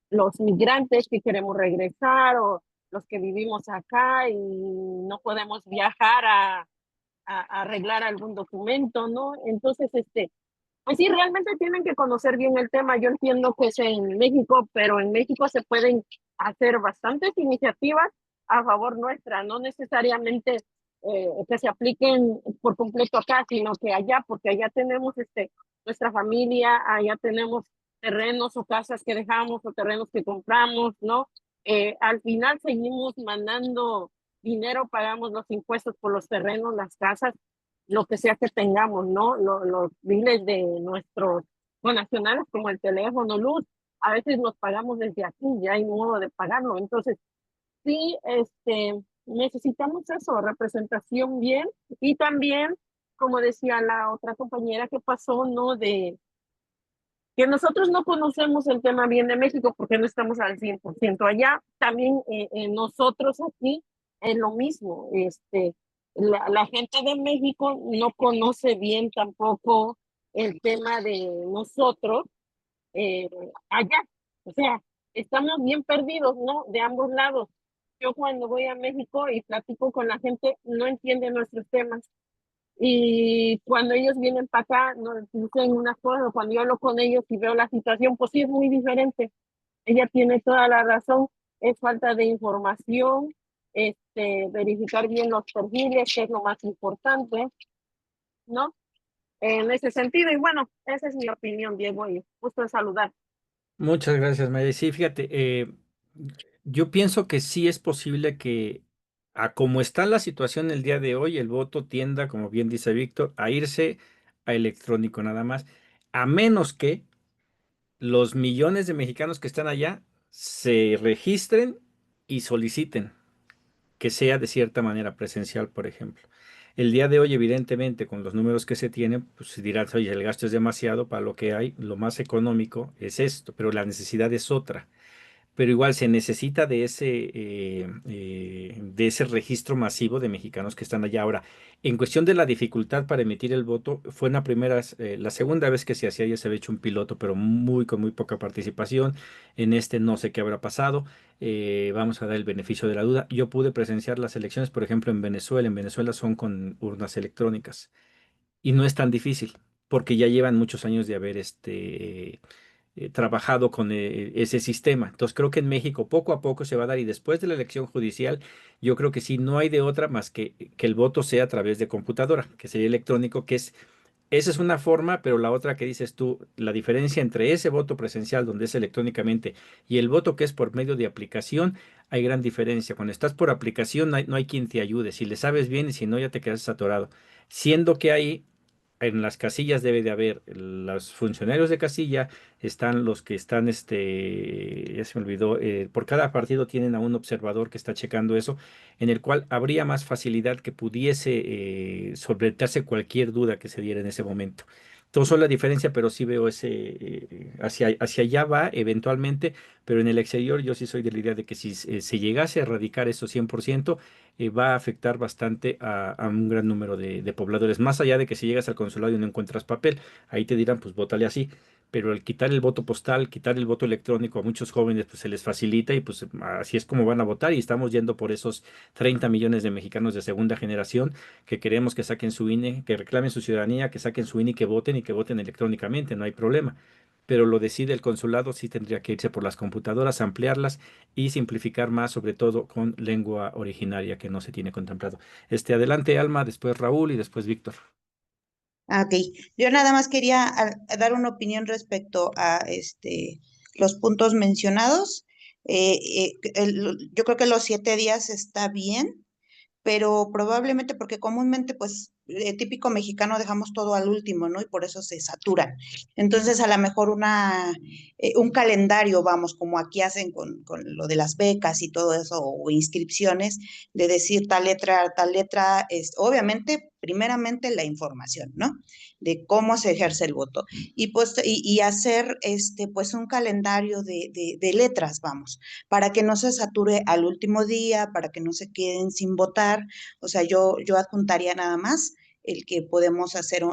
los migrantes que queremos regresar o los que vivimos acá y no podemos viajar a arreglar algún documento, ¿no? Entonces, pues sí, realmente tienen que conocer bien el tema. Yo entiendo que es en México, pero en México se pueden hacer bastantes iniciativas a favor nuestra, no necesariamente que se apliquen por completo acá, sino que allá, porque allá tenemos nuestra familia, allá tenemos terrenos o casas que dejamos o terrenos que compramos, ¿no? Al final seguimos mandando dinero, pagamos los impuestos por los terrenos, las casas, lo que sea que tengamos, ¿no? Los biles de nuestros nacionales, como el teléfono, luz, a veces los pagamos desde aquí, ya hay modo de pagarlo. Entonces, sí, necesitamos eso, representación bien, y también, como decía la otra compañera que pasó, ¿no? De que nosotros no conocemos el tema bien de México porque no estamos al 100% allá. También nosotros aquí es lo mismo. La gente de México no conoce bien tampoco el tema de nosotros eh, allá. O sea, estamos bien perdidos, ¿no? De ambos lados. Yo cuando voy a México y platico con la gente, no entiende nuestros temas. Y cuando ellos vienen para acá, nos dicen unas cosas, cuando yo hablo con ellos y veo la situación, pues sí es muy diferente. Ella tiene toda la razón, es falta de información, verificar bien los perfiles, que es lo más importante, ¿no? En ese sentido, y bueno, esa es mi opinión, Diego, y gusto de saludar. Muchas gracias, María. Sí, fíjate, yo pienso que sí es posible que, a como está la situación el día de hoy, el voto tienda, como bien dice Víctor, a irse a electrónico nada más, a menos que los millones de mexicanos que están allá se registren y soliciten que sea de cierta manera presencial, por ejemplo. El día de hoy, evidentemente, con los números que se tienen, pues se dirán, oye, el gasto es demasiado para lo que hay, lo más económico es esto, pero la necesidad es otra, pero igual se necesita de ese registro masivo de mexicanos que están allá. Ahora, en cuestión de la dificultad para emitir el voto, fue una primera, la segunda vez que se hacía, ya se había hecho un piloto, pero con muy poca participación. En este no sé qué habrá pasado. Vamos a dar el beneficio de la duda. Yo pude presenciar las elecciones, por ejemplo, en Venezuela. En Venezuela son con urnas electrónicas y no es tan difícil porque ya llevan muchos años de haber trabajado con ese sistema. Entonces creo que en México poco a poco se va a dar y después de la elección judicial yo creo que sí, no hay de otra más que el voto sea a través de computadora, que sería electrónico, esa es una forma, pero la otra que dices tú, la diferencia entre ese voto presencial donde es electrónicamente y el voto que es por medio de aplicación, hay gran diferencia. Cuando estás por aplicación no hay quien te ayude, si le sabes bien y si no ya te quedas atorado. Siendo que hay en las casillas debe de haber los funcionarios de casilla, están los que están, ya se me olvidó, por cada partido tienen a un observador que está checando eso, en el cual habría más facilidad que pudiese solventarse cualquier duda que se diera en ese momento. Todos son la diferencia, pero sí veo hacia allá va eventualmente, pero en el exterior yo sí soy de la idea de que si se llegase a erradicar eso 100%, va a afectar bastante a un gran número de pobladores. Más allá de que si llegas al consulado y no encuentras papel, ahí te dirán, pues vótale así. Pero al quitar el voto postal, quitar el voto electrónico a muchos jóvenes, pues se les facilita y pues así es como van a votar. Y estamos yendo por esos 30 millones de mexicanos de segunda generación que queremos que saquen su INE, que reclamen su ciudadanía, que saquen su INE y que voten electrónicamente, no hay problema. Pero lo decide el consulado, sí tendría que irse por las computadoras, ampliarlas y simplificar más, sobre todo con lengua originaria que no se tiene contemplado. Adelante, Alma, después Raúl y después Víctor. Ok, yo nada más quería dar una opinión respecto a los puntos mencionados. Yo creo que los 7 días está bien, pero probablemente porque comúnmente, pues, típico mexicano dejamos todo al último, ¿no? Y por eso se saturan. Entonces, a lo mejor un calendario, vamos, como aquí hacen con lo de las becas y todo eso, o inscripciones, de decir tal letra, es obviamente, primeramente la información, ¿no? De cómo se ejerce el voto. Y pues, y hacer pues un calendario de letras, vamos, para que no se sature al último día, para que no se queden sin votar. O sea, yo adjuntaría nada más el que podemos hacer,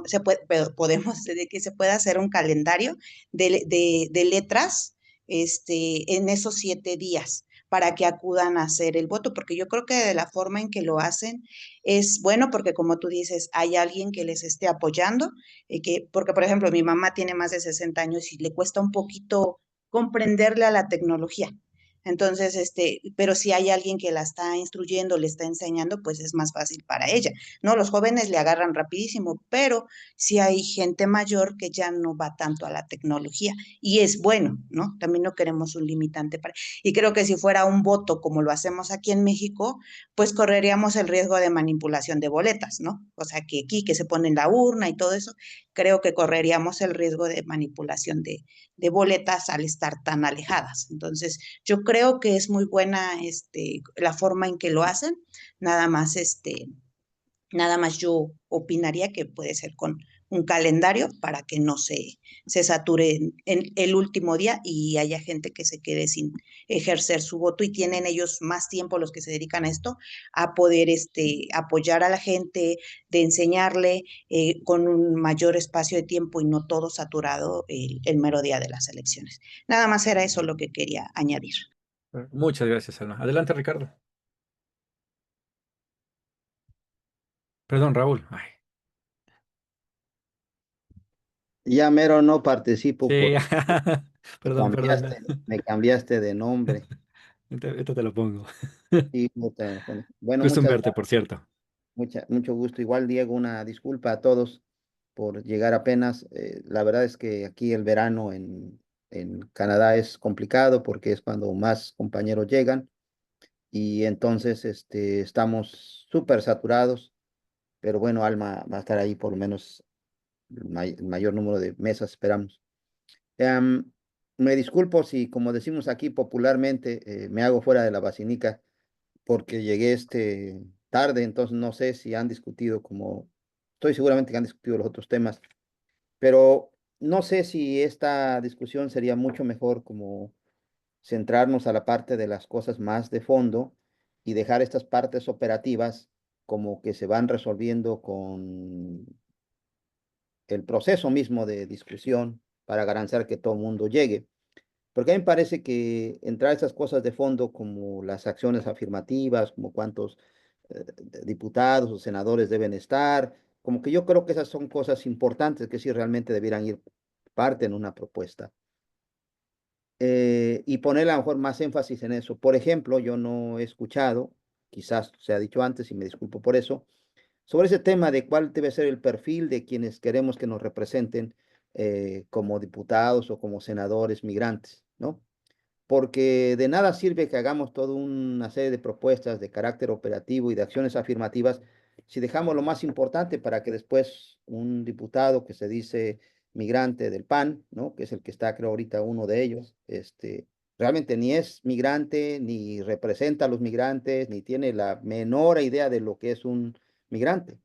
pero podemos, de que se pueda hacer un calendario de letras en esos 7 días para que acudan a hacer el voto, porque yo creo que de la forma en que lo hacen es bueno, porque como tú dices, hay alguien que les esté apoyando, porque por ejemplo mi mamá tiene más de 60 años y le cuesta un poquito comprenderle a la tecnología. Entonces, pero si hay alguien que la está instruyendo, le está enseñando, pues es más fácil para ella, ¿no? Los jóvenes le agarran rapidísimo, pero si hay gente mayor que ya no va tanto a la tecnología y es bueno, ¿no? También no queremos un limitante para. Y creo que si fuera un voto como lo hacemos aquí en México, pues correríamos el riesgo de manipulación de boletas, ¿no? O sea, que aquí que se pone en la urna y todo eso, creo que correríamos el riesgo de manipulación de boletas al estar tan alejadas. Entonces, yo creo que es muy buena la forma en que lo hacen, nada más nada más yo opinaría que puede ser con un calendario para que no se sature en el último día y haya gente que se quede sin ejercer su voto y tienen ellos más tiempo, los que se dedican a esto, a poder apoyar a la gente, de enseñarle con un mayor espacio de tiempo y no todo saturado el mero día de las elecciones. Nada más era eso lo que quería añadir. Muchas gracias, Alma. Adelante, Ricardo. Perdón, Raúl. Ay, Ya mero no participo sí, porque perdón, perdón. me cambiaste de nombre. Esto te lo pongo. Y bueno, Gusto en muchas verte, por gracias, cierto. mucho gusto. Igual, Diego, una disculpa a todos por llegar apenas. La verdad es que aquí el verano en Canadá es complicado porque es cuando más compañeros llegan y entonces estamos súper saturados, pero bueno, Alma va a estar ahí por lo menos el mayor número de mesas, esperamos. Em, Me disculpo si, como decimos aquí popularmente, me hago fuera de la vacinica porque llegué tarde, entonces no sé si han discutido como, estoy seguramente que han discutido los otros temas, pero no sé si esta discusión sería mucho mejor como centrarnos a la parte de las cosas más de fondo y dejar estas partes operativas como que se van resolviendo con el proceso mismo de discusión para garantizar que todo el mundo llegue. Porque a mí me parece que entrar a esas cosas de fondo como las acciones afirmativas, como cuántos diputados o senadores deben estar, como que yo creo que esas son cosas importantes que sí realmente debieran ir parte en una propuesta. Y poner a lo mejor más énfasis en eso. Por ejemplo, yo no he escuchado, quizás se ha dicho antes y me disculpo por eso, sobre ese tema de cuál debe ser el perfil de quienes queremos que nos representen como diputados o como senadores migrantes, ¿no? Porque de nada sirve que hagamos toda una serie de propuestas de carácter operativo y de acciones afirmativas si dejamos lo más importante para que después un diputado que se dice migrante del PAN, ¿no? Que es el que está, creo, ahorita uno de ellos, realmente ni es migrante, ni representa a los migrantes, ni tiene la menor idea de lo que es un migrante.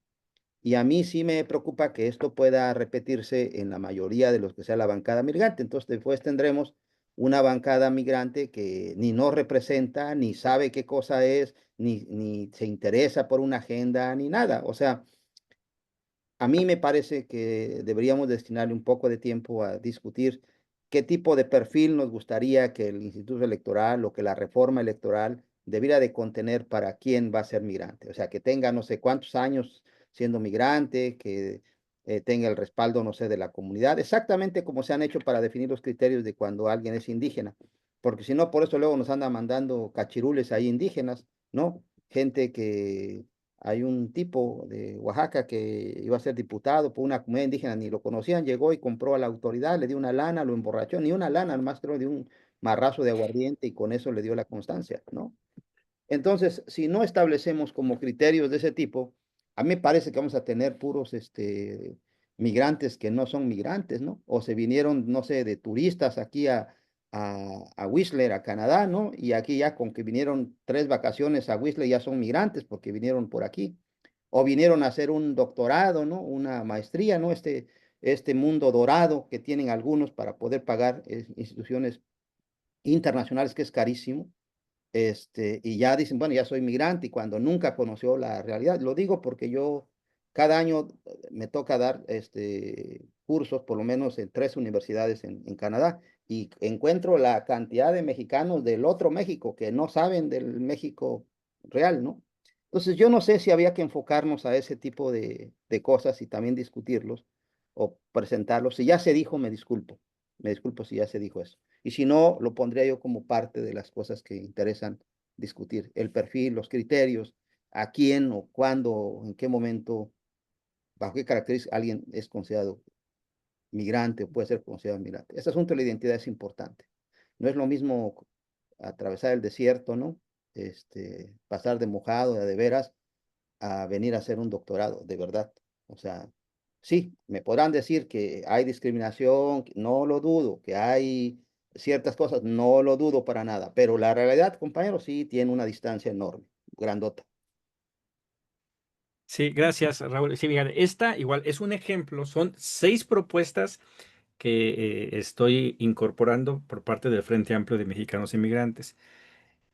Y a mí sí me preocupa que esto pueda repetirse en la mayoría de los que sea la bancada migrante. Entonces después tendremos una bancada migrante que ni nos representa, ni sabe qué cosa es, ni se interesa por una agenda, ni nada. O sea, a mí me parece que deberíamos destinarle un poco de tiempo a discutir qué tipo de perfil nos gustaría que el Instituto Electoral o que la reforma electoral debiera de contener para quién va a ser migrante. O sea, que tenga no sé cuántos años siendo migrante, que tenga el respaldo, no sé, de la comunidad, exactamente como se han hecho para definir los criterios de cuando alguien es indígena. Porque si no, por eso luego nos anda mandando cachirules ahí indígenas, ¿no? Gente que hay un tipo de Oaxaca que iba a ser diputado por una comunidad indígena, ni lo conocían, llegó y compró a la autoridad, le dio una lana, lo emborrachó, ni una lana, nomás creo de un marrazo de aguardiente y con eso le dio la constancia, ¿no? Entonces, si no establecemos como criterios de ese tipo, a mí me parece que vamos a tener puros migrantes que no son migrantes, ¿no? O se vinieron, no sé, de turistas aquí a Whistler, a Canadá, ¿no? Y aquí ya con que vinieron 3 vacaciones a Whistler ya son migrantes porque vinieron por aquí. O vinieron a hacer un doctorado, ¿no? Una maestría, ¿no? Este mundo dorado que tienen algunos para poder pagar instituciones internacionales, que es carísimo. Y ya dicen, bueno, ya soy migrante y cuando nunca conoció la realidad. Lo digo porque yo cada año me toca dar cursos, por lo menos en 3 universidades en Canadá, y encuentro la cantidad de mexicanos del otro México que no saben del México real, ¿no? Entonces, yo no sé si había que enfocarnos a ese tipo de cosas y también discutirlos o presentarlos. Si ya se dijo, me disculpo si ya se dijo eso. Y si no, lo pondría yo como parte de las cosas que interesan discutir. El perfil, los criterios, a quién o cuándo, en qué momento, bajo qué características alguien es considerado migrante o puede ser considerado migrante. Este asunto de la identidad es importante. No es lo mismo atravesar el desierto, ¿no? Pasar de mojado, de veras, a venir a hacer un doctorado, de verdad. O sea, sí, me podrán decir que hay discriminación, no lo dudo, que hay ciertas cosas, no lo dudo para nada, pero la realidad, compañeros, sí tiene una distancia enorme, grandota. Sí, gracias, Raúl. Sí, fíjate, esta igual es un ejemplo, son 6 propuestas que estoy incorporando por parte del Frente Amplio de Mexicanos Inmigrantes.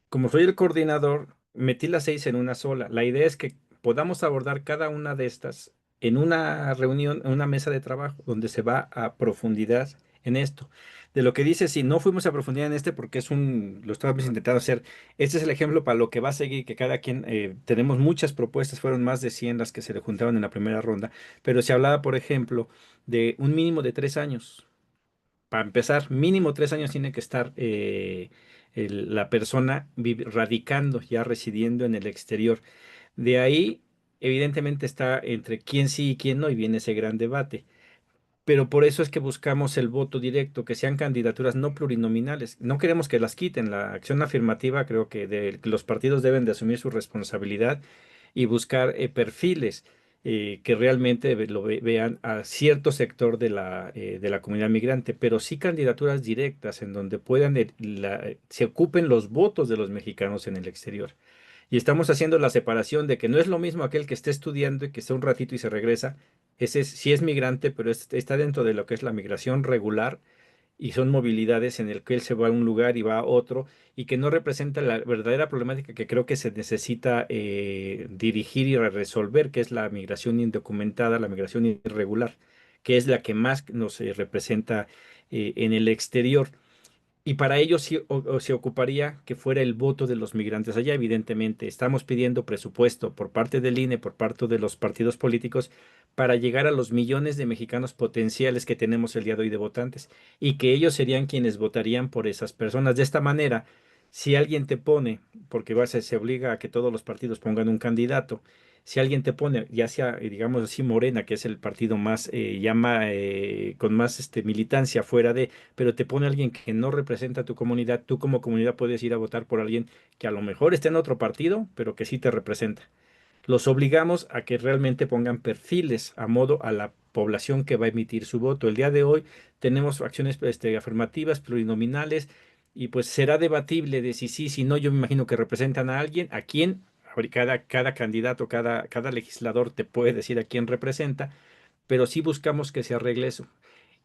Como soy el coordinador, metí las 6 en una sola. La idea es que podamos abordar cada una de estas en una reunión, en una mesa de trabajo, donde se va a profundidad en esto. De lo que dice, si no fuimos a profundidad en este, porque lo estamos intentando hacer, este es el ejemplo para lo que va a seguir, que cada quien, tenemos muchas propuestas, fueron más de 100 las que se le juntaron en la primera ronda, pero se hablaba, por ejemplo, de un mínimo de 3 años. Para empezar, mínimo 3 años tiene que estar la persona radicando, ya residiendo en el exterior. De ahí, evidentemente, está entre quién sí y quién no, y viene ese gran debate. Pero por eso es que buscamos el voto directo, que sean candidaturas no plurinominales. No queremos que las quiten. La acción afirmativa, creo que que los partidos deben de asumir su responsabilidad y buscar perfiles que realmente vean a cierto sector de la comunidad migrante, pero sí candidaturas directas en donde puedan se ocupen los votos de los mexicanos en el exterior. Y estamos haciendo la separación de que no es lo mismo aquel que esté estudiando y que está un ratito y se regresa. Ese sí es migrante, pero está dentro de lo que es la migración regular, y son movilidades en el que él se va a un lugar y va a otro, y que no representa la verdadera problemática que creo que se necesita dirigir y resolver, que es la migración indocumentada, la migración irregular, que es la que más nos representa en el exterior. Y para ello sí se ocuparía que fuera el voto de los migrantes allá. Evidentemente, estamos pidiendo presupuesto por parte del INE, por parte de los partidos políticos, para llegar a los millones de mexicanos potenciales que tenemos el día de hoy de votantes, y que ellos serían quienes votarían por esas personas. De esta manera, si alguien te pone, porque se obliga a que todos los partidos pongan un candidato, si alguien te pone, ya sea, digamos así, Morena, que es el partido más, con más militancia fuera de, pero te pone alguien que no representa a tu comunidad, tú como comunidad puedes ir a votar por alguien que a lo mejor está en otro partido, pero que sí te representa. Los obligamos a que realmente pongan perfiles a modo a la población que va a emitir su voto. El día de hoy tenemos acciones afirmativas, plurinominales, y pues será debatible de si sí, si no. Yo me imagino que representan a alguien, a quién. Cada candidato, cada legislador te puede decir a quién representa, pero sí buscamos que se arregle eso.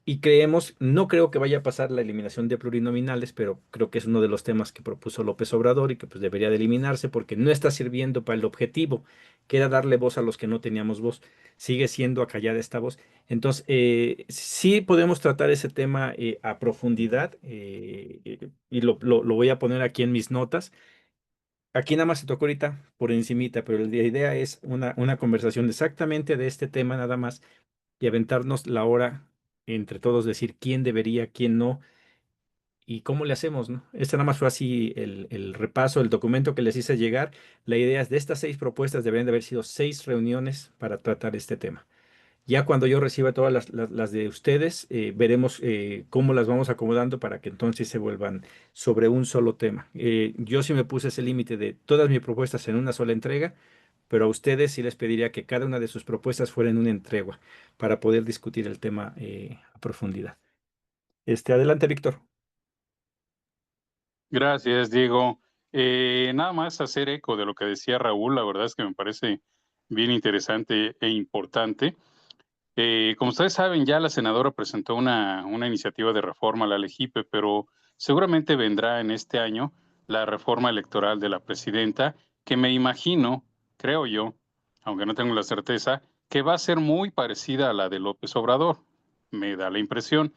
Y creemos, no creo que vaya a pasar la eliminación de plurinominales, pero creo que es uno de los temas que propuso López Obrador y que pues debería de eliminarse, porque no está sirviendo para el objetivo, que era darle voz a los que no teníamos voz. Sigue siendo acallada esta voz. Entonces, sí podemos tratar ese tema a profundidad, y lo voy a poner aquí en mis notas. Aquí nada más se tocó ahorita por encimita, pero la idea es una conversación exactamente de este tema nada más, y aventarnos la hora entre todos, decir quién debería, quién no, y cómo le hacemos, ¿no? Este nada más fue así el repaso, el documento que les hice llegar. La idea es de estas 6 propuestas deberían de haber sido 6 reuniones para tratar este tema. Ya cuando yo reciba todas las de ustedes, veremos cómo las vamos acomodando para que entonces se vuelvan sobre un solo tema. Yo sí me puse ese límite de todas mis propuestas en una sola entrega, pero a ustedes sí les pediría que cada una de sus propuestas fuera en una entregua para poder discutir el tema a profundidad. Adelante, Víctor. Gracias, Diego. Nada más hacer eco de lo que decía Raúl, la verdad es que me parece bien interesante e importante. Como ustedes saben, ya la senadora presentó una iniciativa de reforma a la LEGIPE, pero seguramente vendrá en este año la reforma electoral de la presidenta, que me imagino, creo yo, aunque no tengo la certeza, que va a ser muy parecida a la de López Obrador. Me da la impresión.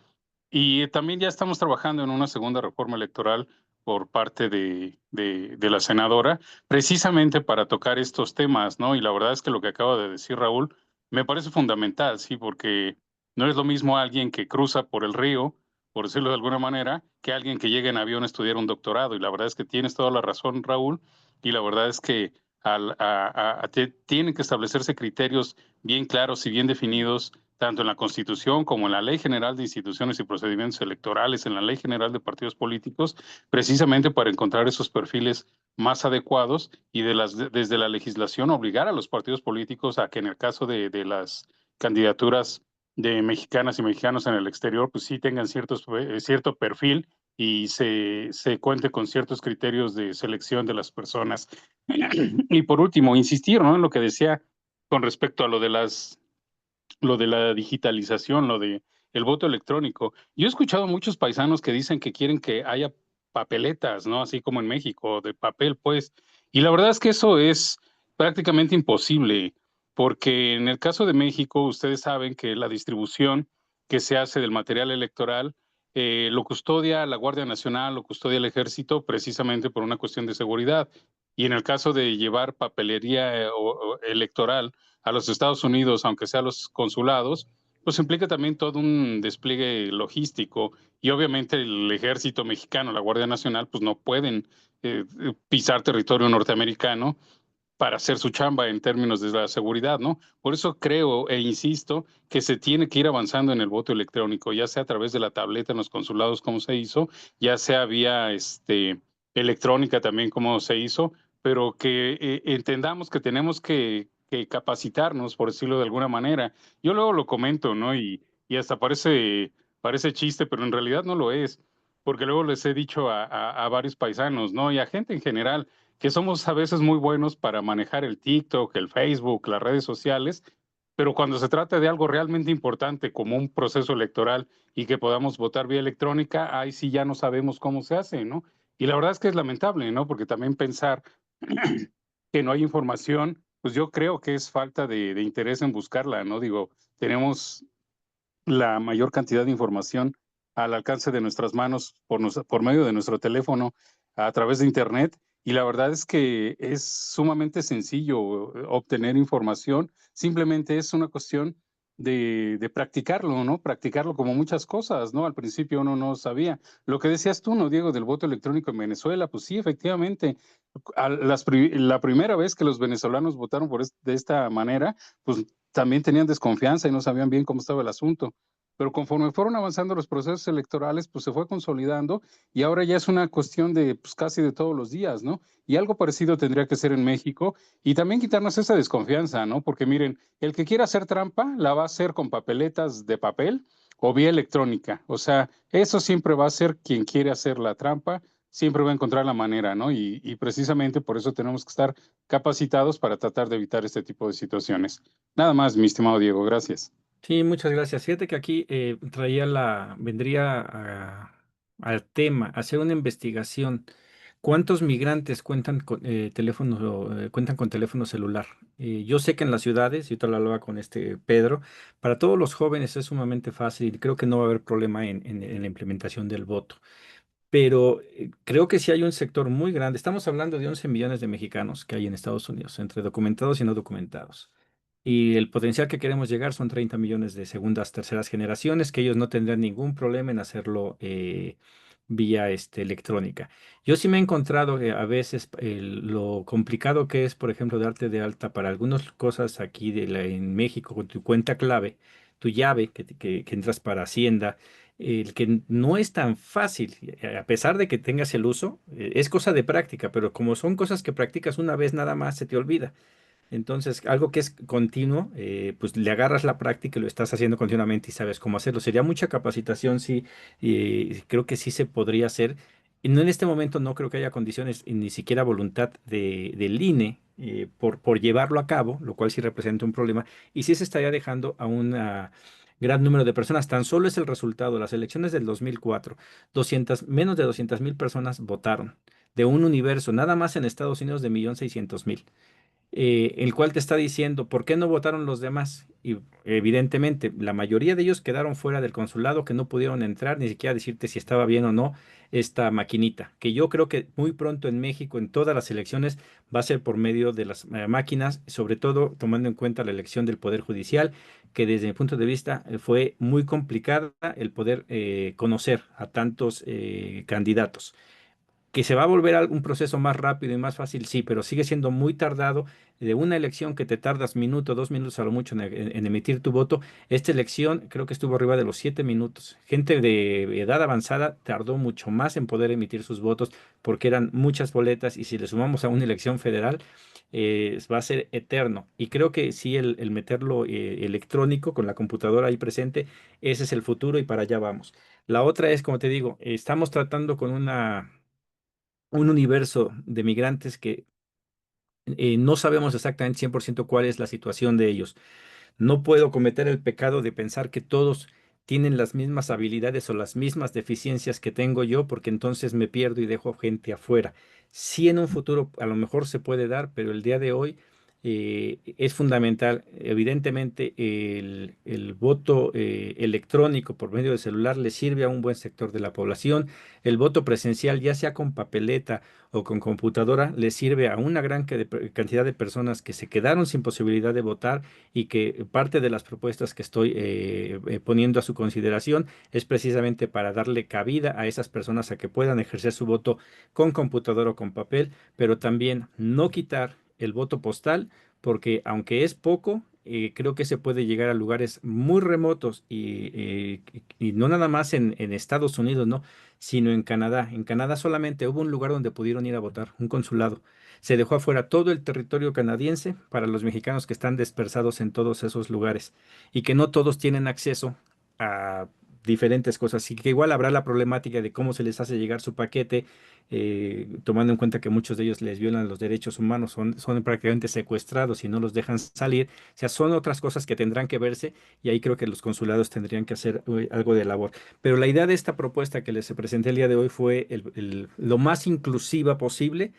Y también ya estamos trabajando en una segunda reforma electoral por parte de la senadora, precisamente para tocar estos temas, ¿no? Y la verdad es que lo que acaba de decir Raúl me parece fundamental, sí, porque no es lo mismo alguien que cruza por el río, por decirlo de alguna manera, que alguien que llega en avión a estudiar un doctorado. Y la verdad es que tienes toda la razón, Raúl, y la verdad es que tienen que establecerse criterios bien claros y bien definidos tanto en la Constitución como en la Ley General de Instituciones y Procedimientos Electorales, en la Ley General de Partidos Políticos, precisamente para encontrar esos perfiles más adecuados y desde la legislación obligar a los partidos políticos a que en el caso de las candidaturas de mexicanas y mexicanos en el exterior, pues sí tengan cierto perfil y se cuente con ciertos criterios de selección de las personas. Y por último, insistir, ¿no?, en lo que decía con respecto a lo de la digitalización, lo de el voto electrónico. Yo he escuchado muchos paisanos que dicen que quieren que haya papeletas, ¿no? Así como en México, de papel, pues. Y la verdad es que eso es prácticamente imposible, porque en el caso de México, ustedes saben que la distribución que se hace del material electoral lo custodia la Guardia Nacional, lo custodia el Ejército, precisamente por una cuestión de seguridad. Y en el caso de llevar papelería electoral a los Estados Unidos, aunque sea a los consulados, pues implica también todo un despliegue logístico y obviamente el ejército mexicano, la Guardia Nacional, pues no pueden pisar territorio norteamericano para hacer su chamba en términos de la seguridad, ¿no? Por eso creo e insisto que se tiene que ir avanzando en el voto electrónico, ya sea a través de la tableta en los consulados, como se hizo, ya sea vía electrónica también, como se hizo, pero que entendamos que tenemos que capacitarnos, por decirlo de alguna manera. Yo luego lo comento, ¿no? Y hasta parece chiste, pero en realidad no lo es, porque luego les he dicho a varios paisanos, ¿no? Y a gente en general, que somos a veces muy buenos para manejar el TikTok, el Facebook, las redes sociales, pero cuando se trata de algo realmente importante como un proceso electoral y que podamos votar vía electrónica, ahí sí ya no sabemos cómo se hace, ¿no? Y la verdad es que es lamentable, ¿no? Porque también pensar que no hay información, pues yo creo que es falta de interés en buscarla, ¿no? Digo, tenemos la mayor cantidad de información al alcance de nuestras manos por medio de nuestro teléfono a través de Internet. Y la verdad es que es sumamente sencillo obtener información. Simplemente es una cuestión de practicarlo, ¿no? Practicarlo como muchas cosas, ¿no? Al principio uno no sabía. Lo que decías tú, ¿no, Diego, del voto electrónico en Venezuela? Pues sí, efectivamente. La primera vez que los venezolanos votaron de esta manera, pues también tenían desconfianza y no sabían bien cómo estaba el asunto. Pero conforme fueron avanzando los procesos electorales, pues se fue consolidando y ahora ya es una cuestión de pues, casi de todos los días, ¿no? Y algo parecido tendría que ser en México y también quitarnos esa desconfianza, ¿no? Porque miren, el que quiera hacer trampa la va a hacer con papeletas de papel o vía electrónica. O sea, eso siempre va a ser quien quiere hacer la trampa, siempre va a encontrar la manera, ¿no? Y precisamente por eso tenemos que estar capacitados para tratar de evitar este tipo de situaciones. Nada más, mi estimado Diego, gracias. Sí, muchas gracias. Fíjate que aquí vendría al tema, hacer una investigación. ¿Cuántos migrantes cuentan con teléfono celular? Yo sé que en las ciudades, yo te lo hablaba con Pedro, para todos los jóvenes es sumamente fácil y creo que no va a haber problema en la implementación del voto. Pero creo que sí hay un sector muy grande. Estamos hablando de 11 millones de mexicanos que hay en Estados Unidos, entre documentados y no documentados. Y el potencial que queremos llegar son 30 millones de segundas, terceras generaciones, que ellos no tendrán ningún problema en hacerlo vía electrónica. Yo sí me he encontrado a veces lo complicado que es, por ejemplo, darte de alta para algunas cosas aquí en México con tu cuenta clave, tu llave que entras para Hacienda, el que no es tan fácil, a pesar de que tengas el uso, es cosa de práctica, pero como son cosas que practicas una vez nada más, se te olvida. Entonces, algo que es continuo, pues le agarras la práctica y lo estás haciendo continuamente y sabes cómo hacerlo. Sería mucha capacitación, sí, y creo que sí se podría hacer. Y no en este momento no creo que haya condiciones y ni siquiera voluntad del INE por llevarlo a cabo, lo cual sí representa un problema. Y sí se estaría dejando a un gran número de personas. Tan solo es el resultado. Las elecciones del 2004, menos de 200,000 personas votaron de un universo, nada más en Estados Unidos de 1,600,000, el cual te está diciendo por qué no votaron los demás. Y evidentemente la mayoría de ellos quedaron fuera del consulado, que no pudieron entrar ni siquiera decirte si estaba bien o no esta maquinita, que yo creo que muy pronto en México, en todas las elecciones, va a ser por medio de las máquinas, sobre todo tomando en cuenta la elección del Poder Judicial, que desde mi punto de vista fue muy complicada el poder conocer a tantos candidatos. Que se va a volver un proceso más rápido y más fácil, sí, pero sigue siendo muy tardado. De una elección que te tardas minuto, 2 minutos a lo mucho en emitir tu voto, esta elección creo que estuvo arriba de los 7 minutos. Gente de edad avanzada tardó mucho más en poder emitir sus votos porque eran muchas boletas y si le sumamos a una elección federal, va a ser eterno. Y creo que sí, el meterlo electrónico con la computadora ahí presente, ese es el futuro y para allá vamos. La otra es, como te digo, estamos tratando con un universo de migrantes que no sabemos exactamente 100% cuál es la situación de ellos. No puedo cometer el pecado de pensar que todos tienen las mismas habilidades o las mismas deficiencias que tengo yo, porque entonces me pierdo y dejo gente afuera. Sí, en un futuro a lo mejor se puede dar, pero el día de hoy es fundamental. Evidentemente, el voto electrónico por medio del celular le sirve a un buen sector de la población. El voto presencial, ya sea con papeleta o con computadora, le sirve a una gran cantidad de personas que se quedaron sin posibilidad de votar y que parte de las propuestas que estoy poniendo a su consideración es precisamente para darle cabida a esas personas a que puedan ejercer su voto con computador o con papel, pero también no quitar el voto postal, porque aunque es poco, creo que se puede llegar a lugares muy remotos y no nada más en Estados Unidos, ¿no? Sino en Canadá. En Canadá solamente hubo un lugar donde pudieron ir a votar, un consulado. Se dejó afuera todo el territorio canadiense para los mexicanos que están dispersados en todos esos lugares y que no todos tienen acceso a diferentes cosas. Y que igual habrá la problemática de cómo se les hace llegar su paquete, tomando en cuenta que muchos de ellos les violan los derechos humanos, son prácticamente secuestrados y no los dejan salir. O sea, son otras cosas que tendrán que verse y ahí creo que los consulados tendrían que hacer algo de labor. Pero la idea de esta propuesta que les presenté el día de hoy fue lo más inclusiva posible.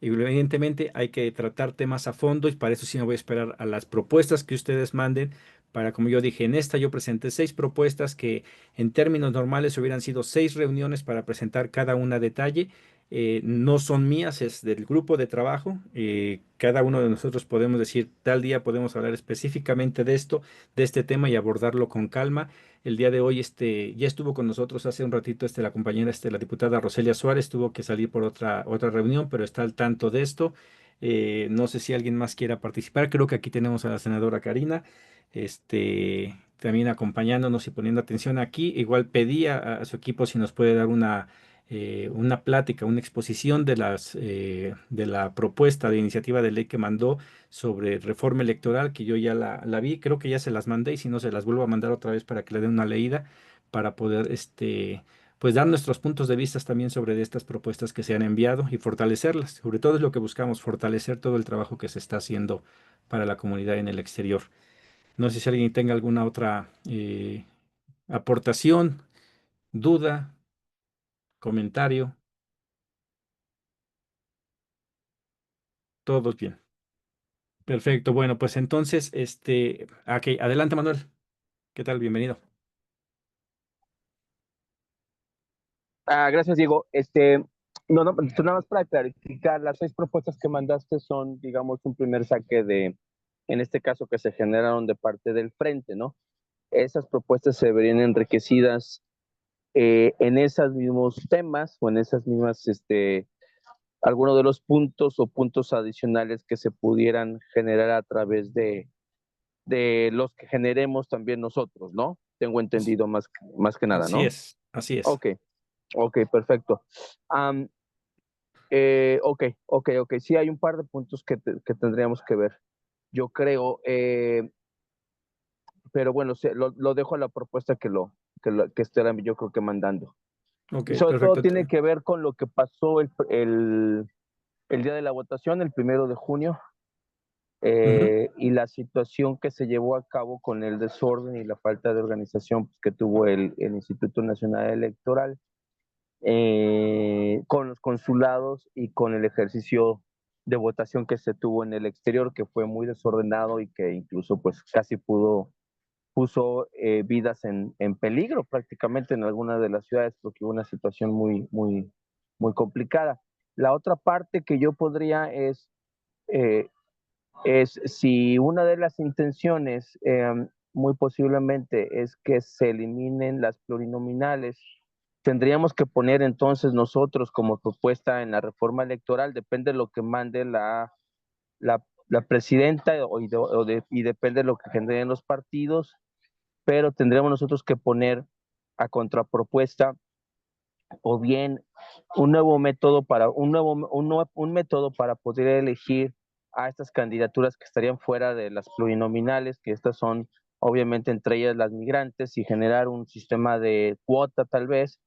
Y evidentemente hay que tratar temas a fondo y para eso sí me voy a esperar a las propuestas que ustedes manden. Para, como yo dije, en esta yo presenté 6 propuestas que en términos normales hubieran sido 6 reuniones para presentar cada una a detalle. No son mías, es del grupo de trabajo. Cada uno de nosotros podemos decir, tal día podemos hablar específicamente de esto, de este tema y abordarlo con calma. El día de hoy ya estuvo con nosotros hace un ratito la compañera, la diputada Roselia Suárez, tuvo que salir por otra reunión, pero está al tanto de esto. No sé si alguien más quiera participar. Creo que aquí tenemos a la senadora Karina, también acompañándonos y poniendo atención aquí. Igual pedí a su equipo si nos puede dar una plática, una exposición de la propuesta de iniciativa de ley que mandó sobre reforma electoral, que yo ya la vi, creo que ya se las mandé y si no se las vuelvo a mandar otra vez para que le den una leída, para poder pues dar nuestros puntos de vista también sobre estas propuestas que se han enviado y fortalecerlas. Sobre todo es lo que buscamos, fortalecer todo el trabajo que se está haciendo para la comunidad en el exterior. No sé si alguien tenga alguna otra aportación, duda, comentario. Todos bien. Perfecto. Bueno, pues entonces, ok, adelante, Manuel. ¿Qué tal? Bienvenido. Gracias, Diego. No, pues nada más para clarificar, las 6 propuestas que mandaste son, digamos, un primer saque en este caso, que se generaron de parte del frente, ¿no? Esas propuestas se verían enriquecidas en esos mismos temas o en esas mismas, algunos de los puntos o puntos adicionales que se pudieran generar a través de los que generemos también nosotros, ¿no? Tengo entendido más que nada, Así ¿no? es, así es. Ok, perfecto. Ok. Sí, hay un par de puntos que tendríamos que ver. Yo creo, pero bueno, lo dejo a la propuesta que estarán, yo creo que mandando. Ok, Y sobre todo perfecto. tiene que ver con lo que pasó el día de la votación, el 1 de junio, Ujú. y la situación que se llevó a cabo con el desorden y la falta de organización, pues, que tuvo el Instituto Nacional Electoral, con los consulados y con el ejercicio de votación que se tuvo en el exterior, que fue muy desordenado y que incluso pues casi puso vidas en peligro prácticamente en algunas de las ciudades, porque hubo una situación muy complicada. La otra parte que yo podría eh, es si una de las intenciones muy posiblemente es que se eliminen las plurinominales, tendríamos que poner entonces nosotros como propuesta en la reforma electoral, depende de lo que mande la presidenta y depende de lo que generen los partidos, pero tendremos nosotros que poner a contrapropuesta o bien un método para poder elegir a estas candidaturas que estarían fuera de las plurinominales, que estas son obviamente entre ellas las migrantes, y generar un sistema de cuota tal vez,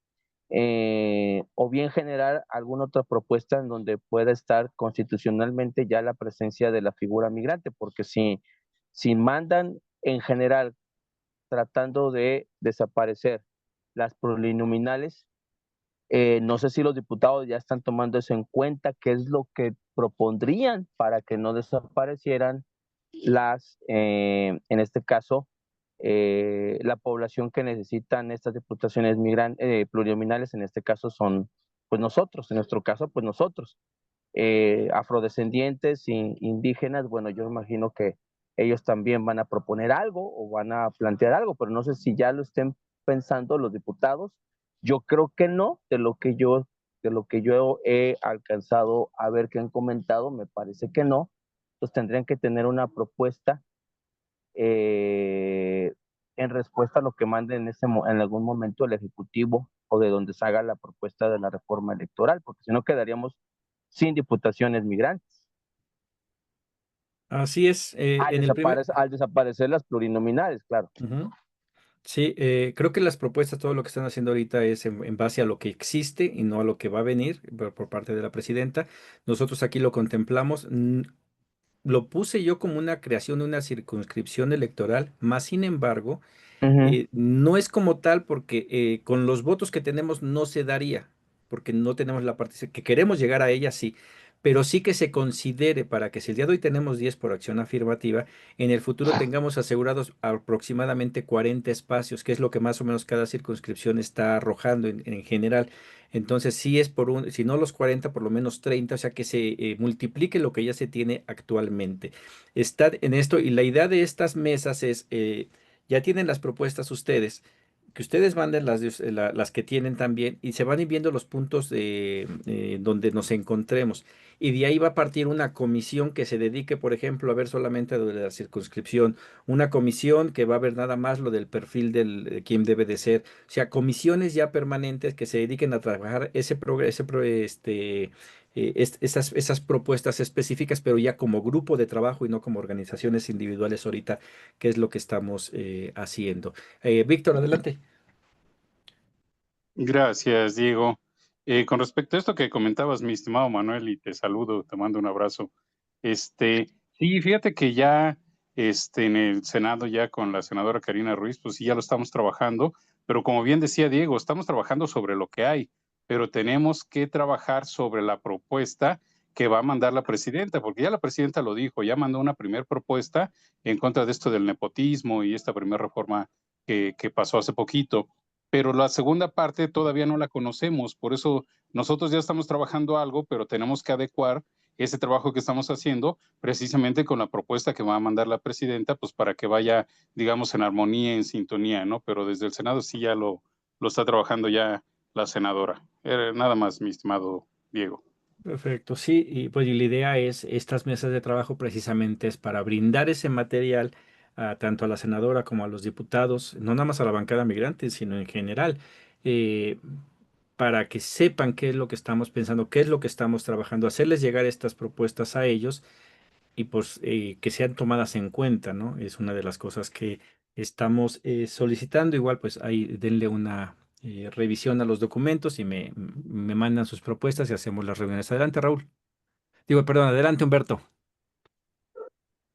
o bien generar alguna otra propuesta en donde pueda estar constitucionalmente ya la presencia de la figura migrante, porque si mandan en general tratando de desaparecer las plurinominales, no sé si los diputados ya están tomando eso en cuenta, qué es lo que propondrían para que no desaparecieran en este caso, la población que necesitan estas diputaciones plurinominales, en este caso son pues nosotros, en nuestro caso pues nosotros, afrodescendientes, indígenas. Bueno, yo imagino que ellos también van a proponer algo o van a plantear algo, pero no sé si ya lo estén pensando los diputados. Yo creo que no, de lo que yo he alcanzado a ver que han comentado, me parece que no. Entonces tendrían que tener una propuesta eh, en respuesta a lo que mande en algún momento el Ejecutivo o de donde se haga la propuesta de la reforma electoral, porque si no quedaríamos sin diputaciones migrantes Así es. En el primer. al desaparecer las plurinominales, claro. Ujú. Sí, creo que las propuestas, todo lo que están haciendo ahorita es en base a lo que existe y no a lo que va a venir por parte de la presidenta. Nosotros aquí lo contemplamos. Lo puse yo como una creación de una circunscripción electoral, más sin embargo, Ujú. no es como tal porque con los votos que tenemos no se daría, porque no tenemos la participación, que queremos llegar a ella, sí, pero sí que se considere para que si el día de hoy tenemos 10 por acción afirmativa, en el futuro tengamos asegurados aproximadamente 40 espacios, que es lo que más o menos cada circunscripción está arrojando en general. Entonces, si es si no los 40, por lo menos 30, o sea que se multiplique lo que ya se tiene actualmente. Está en esto, y la idea de estas mesas es ya tienen las propuestas ustedes, que ustedes manden las que tienen también y se van a ir viendo los puntos donde nos encontremos. Y de ahí va a partir una comisión que se dedique, por ejemplo, a ver solamente lo de la circunscripción, una comisión que va a ver nada más lo del perfil de quién debe de ser. O sea, comisiones ya permanentes que se dediquen a trabajar esas propuestas específicas, pero ya como grupo de trabajo y no como organizaciones individuales ahorita, que es lo que estamos haciendo. Víctor, adelante. Gracias, Diego. Con respecto a esto que comentabas, mi estimado Manuel, y te saludo, te mando un abrazo. Sí, fíjate que ya en el Senado, ya con la senadora Karina Ruiz, pues sí, ya lo estamos trabajando, pero como bien decía Diego, estamos trabajando sobre lo que hay, pero tenemos que trabajar sobre la propuesta que va a mandar la presidenta, porque ya la presidenta lo dijo, ya mandó una primera propuesta en contra de esto del nepotismo y esta primera reforma que pasó hace poquito, pero la segunda parte todavía no la conocemos, por eso nosotros ya estamos trabajando algo, pero tenemos que adecuar ese trabajo que estamos haciendo precisamente con la propuesta que va a mandar la presidenta, pues para que vaya, digamos, en armonía, en sintonía, ¿no? Pero desde el Senado sí ya lo lo está trabajando ya la senadora. Nada más, mi estimado Diego. Perfecto, sí, y pues y la idea es, estas mesas de trabajo precisamente es para brindar ese material tanto a la senadora como a los diputados, no nada más a la bancada migrante, sino en general, eh, para que sepan qué es lo que estamos pensando, qué es lo que estamos trabajando, hacerles llegar estas propuestas a ellos y pues que sean tomadas en cuenta, ¿no? Es una de las cosas que estamos solicitando. Igual, pues ahí denle una revisión a los documentos y me mandan sus propuestas y hacemos las reuniones. Adelante, Raúl. Digo, perdón, adelante, Humberto.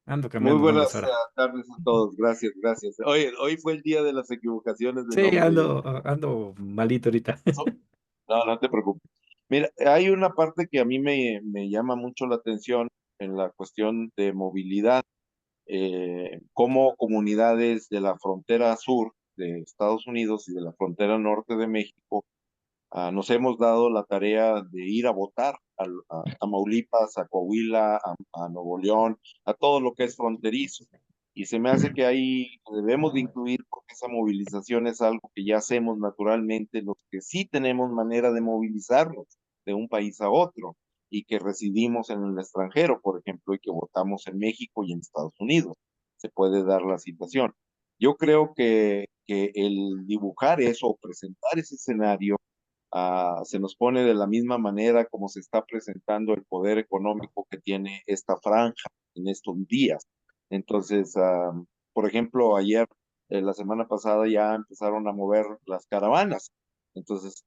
Ando Muy cambiando nombres buenas ahora. tardes a todos, gracias, gracias. Oye, hoy fue el día de las equivocaciones de Sí, nombre. ando malito ahorita. No, no te preocupes. Mira, hay una parte que a mí me llama mucho la atención en la cuestión de movilidad, cómo comunidades de la frontera sur de Estados Unidos y de la frontera norte de México nos hemos dado la tarea de ir a votar a Tamaulipas, a Coahuila, a Nuevo León, a todo lo que es fronterizo. Y se me hace que ahí debemos de incluir, porque esa movilización es algo que ya hacemos naturalmente, los que sí tenemos manera de movilizarnos de un país a otro y que residimos en el extranjero, por ejemplo, y que votamos en México y en Estados Unidos. Se puede dar la situación. Yo creo que el dibujar eso o presentar ese escenario se nos pone de la misma manera como se está presentando el poder económico que tiene esta franja en estos días. Entonces, por ejemplo, ayer, la semana pasada ya empezaron a mover las caravanas. Entonces,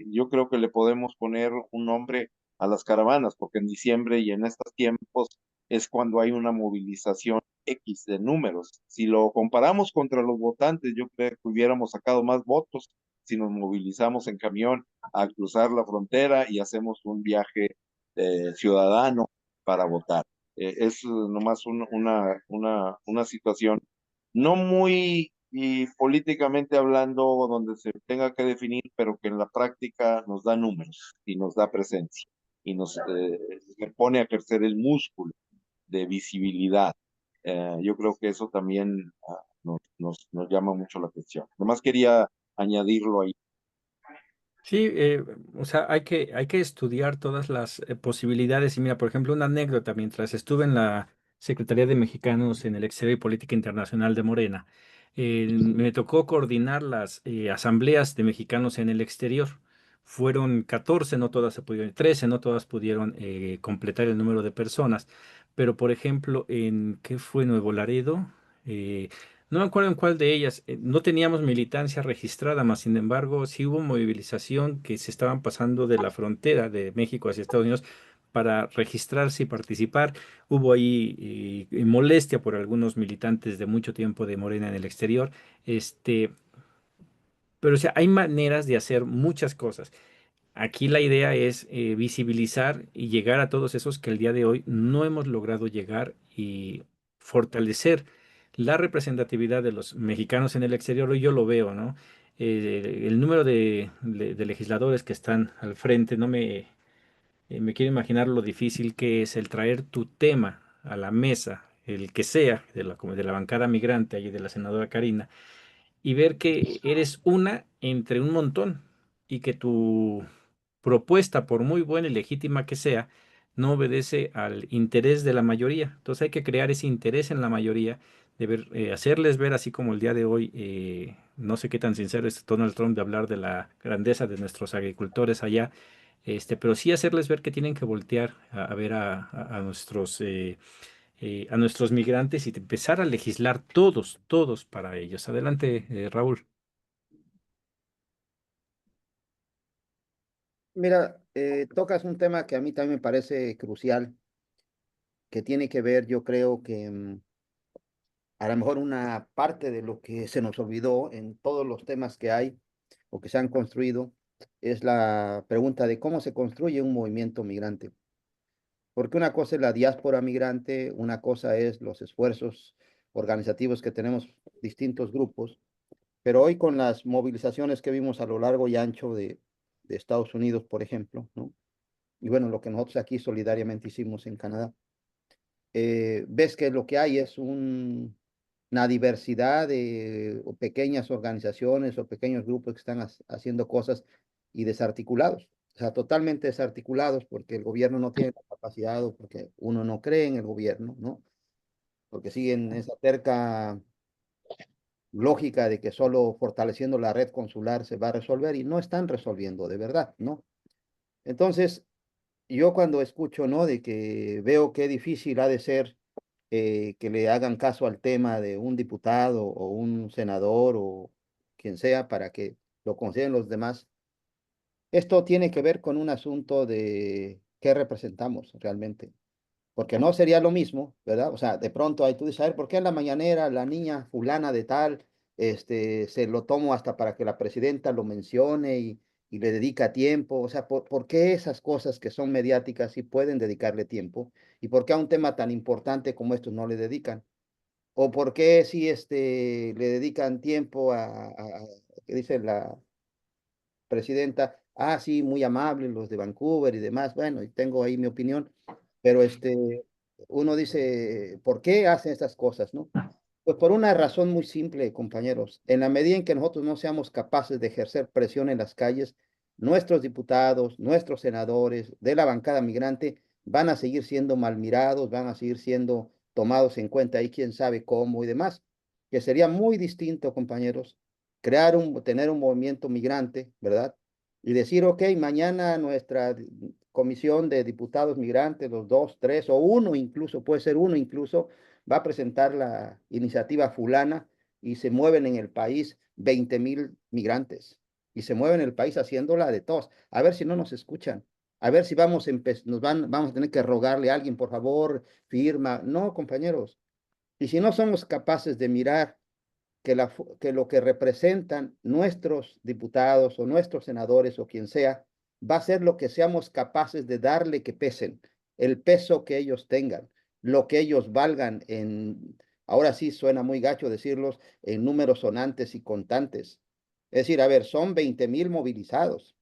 yo creo que le podemos poner un nombre a las caravanas, porque en diciembre y en estos tiempos es cuando hay una movilización X de números. Si lo comparamos contra los votantes, yo creo que hubiéramos sacado más votos si nos movilizamos en camión a cruzar la frontera y hacemos un viaje ciudadano para votar. Es nomás una situación no muy políticamente hablando donde se tenga que definir, pero que en la práctica nos da números y nos da presencia y nos pone a crecer el músculo de visibilidad. Yo creo que eso también nos llama mucho la atención. Nomás quería añadirlo ahí. Sí, o sea, hay que estudiar todas las posibilidades. Y mira, por ejemplo, una anécdota, mientras estuve en la Secretaría de Mexicanos en el Exterior y Política Internacional de Morena, me tocó coordinar las asambleas de mexicanos en el exterior. Fueron 14, no todas se pudieron, 13, no todas pudieron completar el número de personas. Pero, por ejemplo, ¿qué fue? Nuevo Laredo. eh, no me acuerdo en cuál de ellas. No teníamos militancia registrada, más sin embargo, sí hubo movilización que se estaban pasando de la frontera de México hacia Estados Unidos para registrarse y participar. Hubo ahí molestia por algunos militantes de mucho tiempo de Morena en el exterior. Este, pero o sea, hay maneras de hacer muchas cosas. Aquí la idea es visibilizar y llegar a todos esos que el día de hoy no hemos logrado llegar y fortalecer la representatividad de los mexicanos en el exterior. Hoy yo lo veo, ¿no? El número de legisladores que están al frente, no me quiero imaginar lo difícil que es el traer tu tema a la mesa, el que sea, como de la bancada migrante, allí de la senadora Karina, y ver que eres una entre un montón y que tu propuesta, por muy buena y legítima que sea, no obedece al interés de la mayoría. Entonces hay que crear ese interés en la mayoría, de ver, hacerles ver, así como el día de hoy, no sé qué tan sincero es Donald Trump de hablar de la grandeza de nuestros agricultores allá, pero sí hacerles ver que tienen que voltear a ver a nuestros migrantes y empezar a legislar todos, todos para ellos. Adelante, Raúl. Mira, tocas un tema que a mí también me parece crucial, que tiene que ver, yo creo que a lo mejor una parte de lo que se nos olvidó en todos los temas que hay o que se han construido es la pregunta de cómo se construye un movimiento migrante. Porque una cosa es la diáspora migrante, una cosa es los esfuerzos organizativos que tenemos distintos grupos, pero hoy con las movilizaciones que vimos a lo largo y ancho de Estados Unidos, por ejemplo, ¿no? Y bueno, lo que nosotros aquí solidariamente hicimos en Canadá, ves que lo que hay es la diversidad de o pequeñas organizaciones o pequeños grupos que están haciendo cosas y desarticulados. O sea, totalmente desarticulados porque el gobierno no tiene la capacidad o porque uno no cree en el gobierno, ¿no? Porque siguen esa terca lógica de que solo fortaleciendo la red consular se va a resolver y no están resolviendo de verdad, ¿no? Entonces, yo cuando escucho, ¿no? De que veo qué difícil ha de ser que le hagan caso al tema de un diputado o un senador o quien sea para que lo consideren los demás. Esto tiene que ver con un asunto de qué representamos realmente, porque no sería lo mismo, ¿verdad? O sea, de pronto ahí tú dices, a ver, ¿por qué en la mañanera la niña fulana de tal, se lo tomo hasta para que la presidenta lo mencione y le dedica tiempo? O sea, ¿por qué esas cosas que son mediáticas sí pueden dedicarle tiempo? ¿Y por qué a un tema tan importante como estos no le dedican? ¿O por qué si le dedican tiempo ¿qué dice la presidenta? Ah, sí, muy amables los de Vancouver y demás. Bueno, y tengo ahí mi opinión, pero uno dice, ¿por qué hacen estas cosas, no? Pues por una razón muy simple, compañeros. En la medida en que nosotros no seamos capaces de ejercer presión en las calles, nuestros diputados, nuestros senadores de la bancada migrante van a seguir siendo mal mirados, van a seguir siendo tomados en cuenta y quién sabe cómo y demás. Que sería muy distinto, compañeros, tener un movimiento migrante, ¿verdad? Y decir, ok, mañana nuestra comisión de diputados migrantes, los dos, tres o uno incluso, puede ser uno incluso, va a presentar la iniciativa fulana y se mueven en el país 20,000 migrantes y se mueven en el país haciéndola de todos. A ver si no nos escuchan. A ver si vamos a tener que rogarle a alguien, por favor, firma. No, compañeros. Y si no somos capaces de mirar que lo que representan nuestros diputados o nuestros senadores o quien sea, va a ser lo que seamos capaces de darle que pesen, el peso que ellos tengan, lo que ellos valgan ahora sí suena muy gacho decirlos, en números sonantes y contantes. Es decir, a ver, son 20,000 movilizados,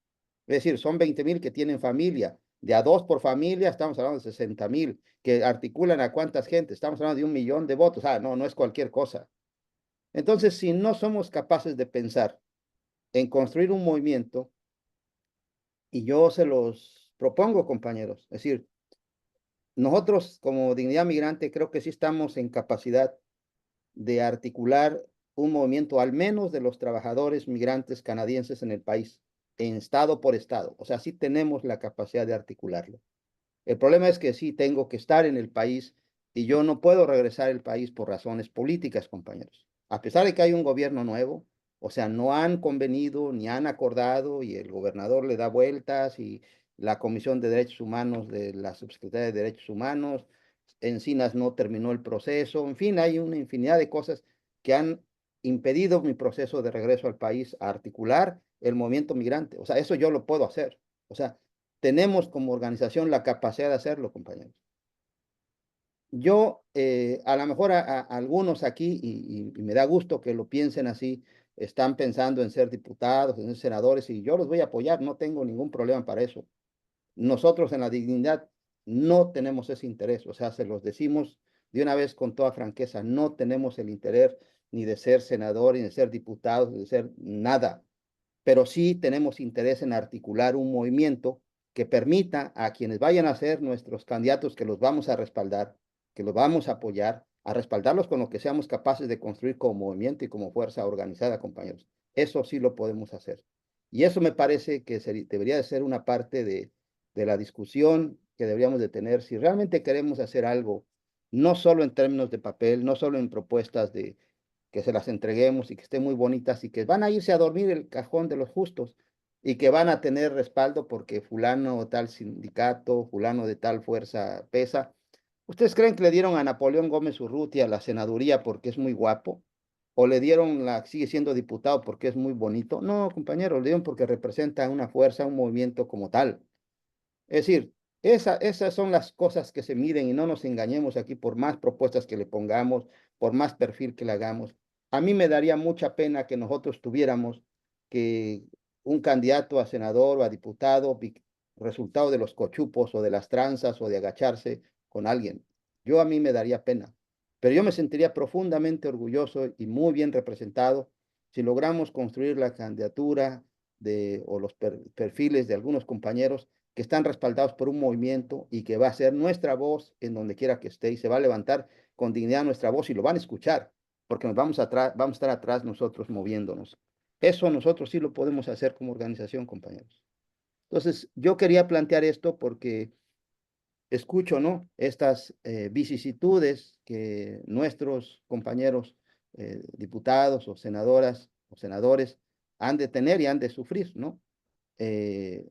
es decir, son 20,000 que tienen familia. De a dos por familia, estamos hablando de 60,000, que articulan a cuántas gente, estamos hablando de 1,000,000 de votos. Ah, no, no es cualquier cosa. Entonces, si no somos capaces de pensar en construir un movimiento, y yo se los propongo, compañeros, es decir, nosotros como Dignidad Migrante creo que sí estamos en capacidad de articular un movimiento al menos de los trabajadores migrantes canadienses en el país, en estado por estado. O sea, sí tenemos la capacidad de articularlo. El problema es que sí tengo que estar en el país y yo no puedo regresar al país por razones políticas, compañeros. A pesar de que hay un gobierno nuevo, o sea, no han convenido ni han acordado y el gobernador le da vueltas y la Comisión de Derechos Humanos de la Subsecretaría de Derechos Humanos, Encinas no terminó el proceso, en fin, hay una infinidad de cosas que han impedido mi proceso de regreso al país a articular el movimiento migrante. O sea, eso yo lo puedo hacer. O sea, tenemos como organización la capacidad de hacerlo, compañeros. Yo, a lo mejor a algunos aquí, y me da gusto que lo piensen así, están pensando en ser diputados, en ser senadores, y yo los voy a apoyar, no tengo ningún problema para eso. Nosotros en la dignidad no tenemos ese interés, o sea, se los decimos de una vez con toda franqueza, no tenemos el interés ni de ser senador, ni de ser diputado, ni de ser nada, pero sí tenemos interés en articular un movimiento que permita a quienes vayan a ser nuestros candidatos, que los vamos a respaldar, que los vamos a apoyar, a respaldarlos con lo que seamos capaces de construir como movimiento y como fuerza organizada, compañeros. Eso sí lo podemos hacer. Y eso me parece que debería de ser una parte de la discusión que deberíamos de tener si realmente queremos hacer algo, no solo en términos de papel, no solo en propuestas de que se las entreguemos y que estén muy bonitas y que van a irse a dormir el cajón de los justos y que van a tener respaldo porque fulano o tal sindicato, fulano de tal fuerza pesa. ¿Ustedes creen que le dieron a Napoleón Gómez Urrutia la senaduría porque es muy guapo? ¿O le dieron sigue siendo diputado porque es muy bonito? No, compañeros, le dieron porque representa una fuerza, un movimiento como tal. Es decir, esas son las cosas que se miden y no nos engañemos aquí por más propuestas que le pongamos, por más perfil que le hagamos. A mí me daría mucha pena que nosotros tuviéramos que un candidato a senador o a diputado, resultado de los cochupos o de las tranzas o de agacharse con alguien. A mí me daría pena. pero yo me sentiría profundamente orgulloso y muy bien representado si logramos construir la candidatura o los perfiles de algunos compañeros que están respaldados por un movimiento y que va a ser nuestra voz en donde quiera que esté y se va a levantar con dignidad nuestra voz y lo van a escuchar, porque vamos a estar atrás nosotros moviéndonos. Eso nosotros sí lo podemos hacer como organización, compañeros. Entonces, yo quería plantear esto porque escucho, ¿no? Estas vicisitudes que nuestros compañeros diputados o senadoras o senadores han de tener y han de sufrir, ¿no? Eh,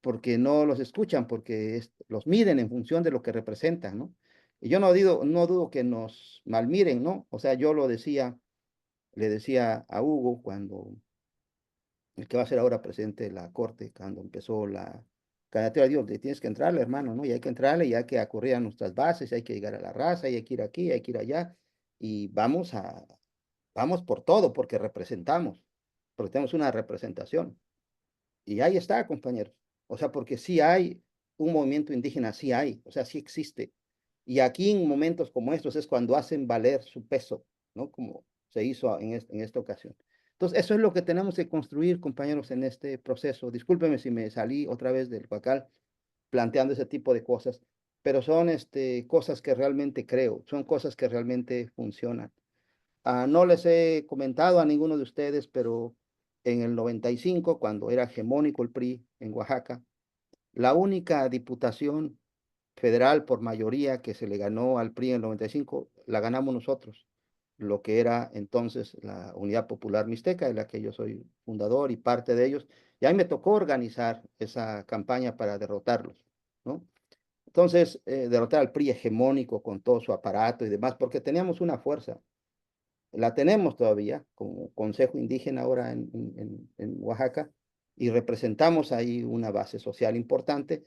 porque no los escuchan, porque los miden en función de lo que representan, ¿no? Y yo no dudo que nos malmiren, ¿no? O sea, yo le decía a Hugo cuando el que va a ser ahora presidente de la Corte, cuando empezó la candidatura, digo, tienes que entrarle, hermano, ¿no? Y hay que entrarle, y hay que acudir a nuestras bases, hay que llegar a la raza, y hay que ir aquí, hay que ir allá, y vamos por todo, porque tenemos una representación. Y ahí está, compañeros. O sea, porque sí hay un movimiento indígena, sí hay, o sea, sí existe. Y aquí en momentos como estos es cuando hacen valer su peso, ¿no? Como se hizo en esta ocasión. Entonces, eso es lo que tenemos que construir, compañeros, en este proceso. Discúlpeme si me salí otra vez del Huacal planteando ese tipo de cosas, pero son cosas que realmente creo, son cosas que realmente funcionan. No les he comentado a ninguno de ustedes, pero en el 95, cuando era hegemónico el PRI en Oaxaca, la única diputación federal por mayoría que se le ganó al PRI en el 95, la ganamos nosotros, lo que era entonces la Unidad Popular Mixteca, de la que yo soy fundador y parte de ellos, y ahí me tocó organizar esa campaña para derrotarlos, ¿no? Entonces, derrotar al PRI hegemónico con todo su aparato y demás, porque teníamos una fuerza. La tenemos todavía como Consejo Indígena ahora en Oaxaca y representamos ahí una base social importante,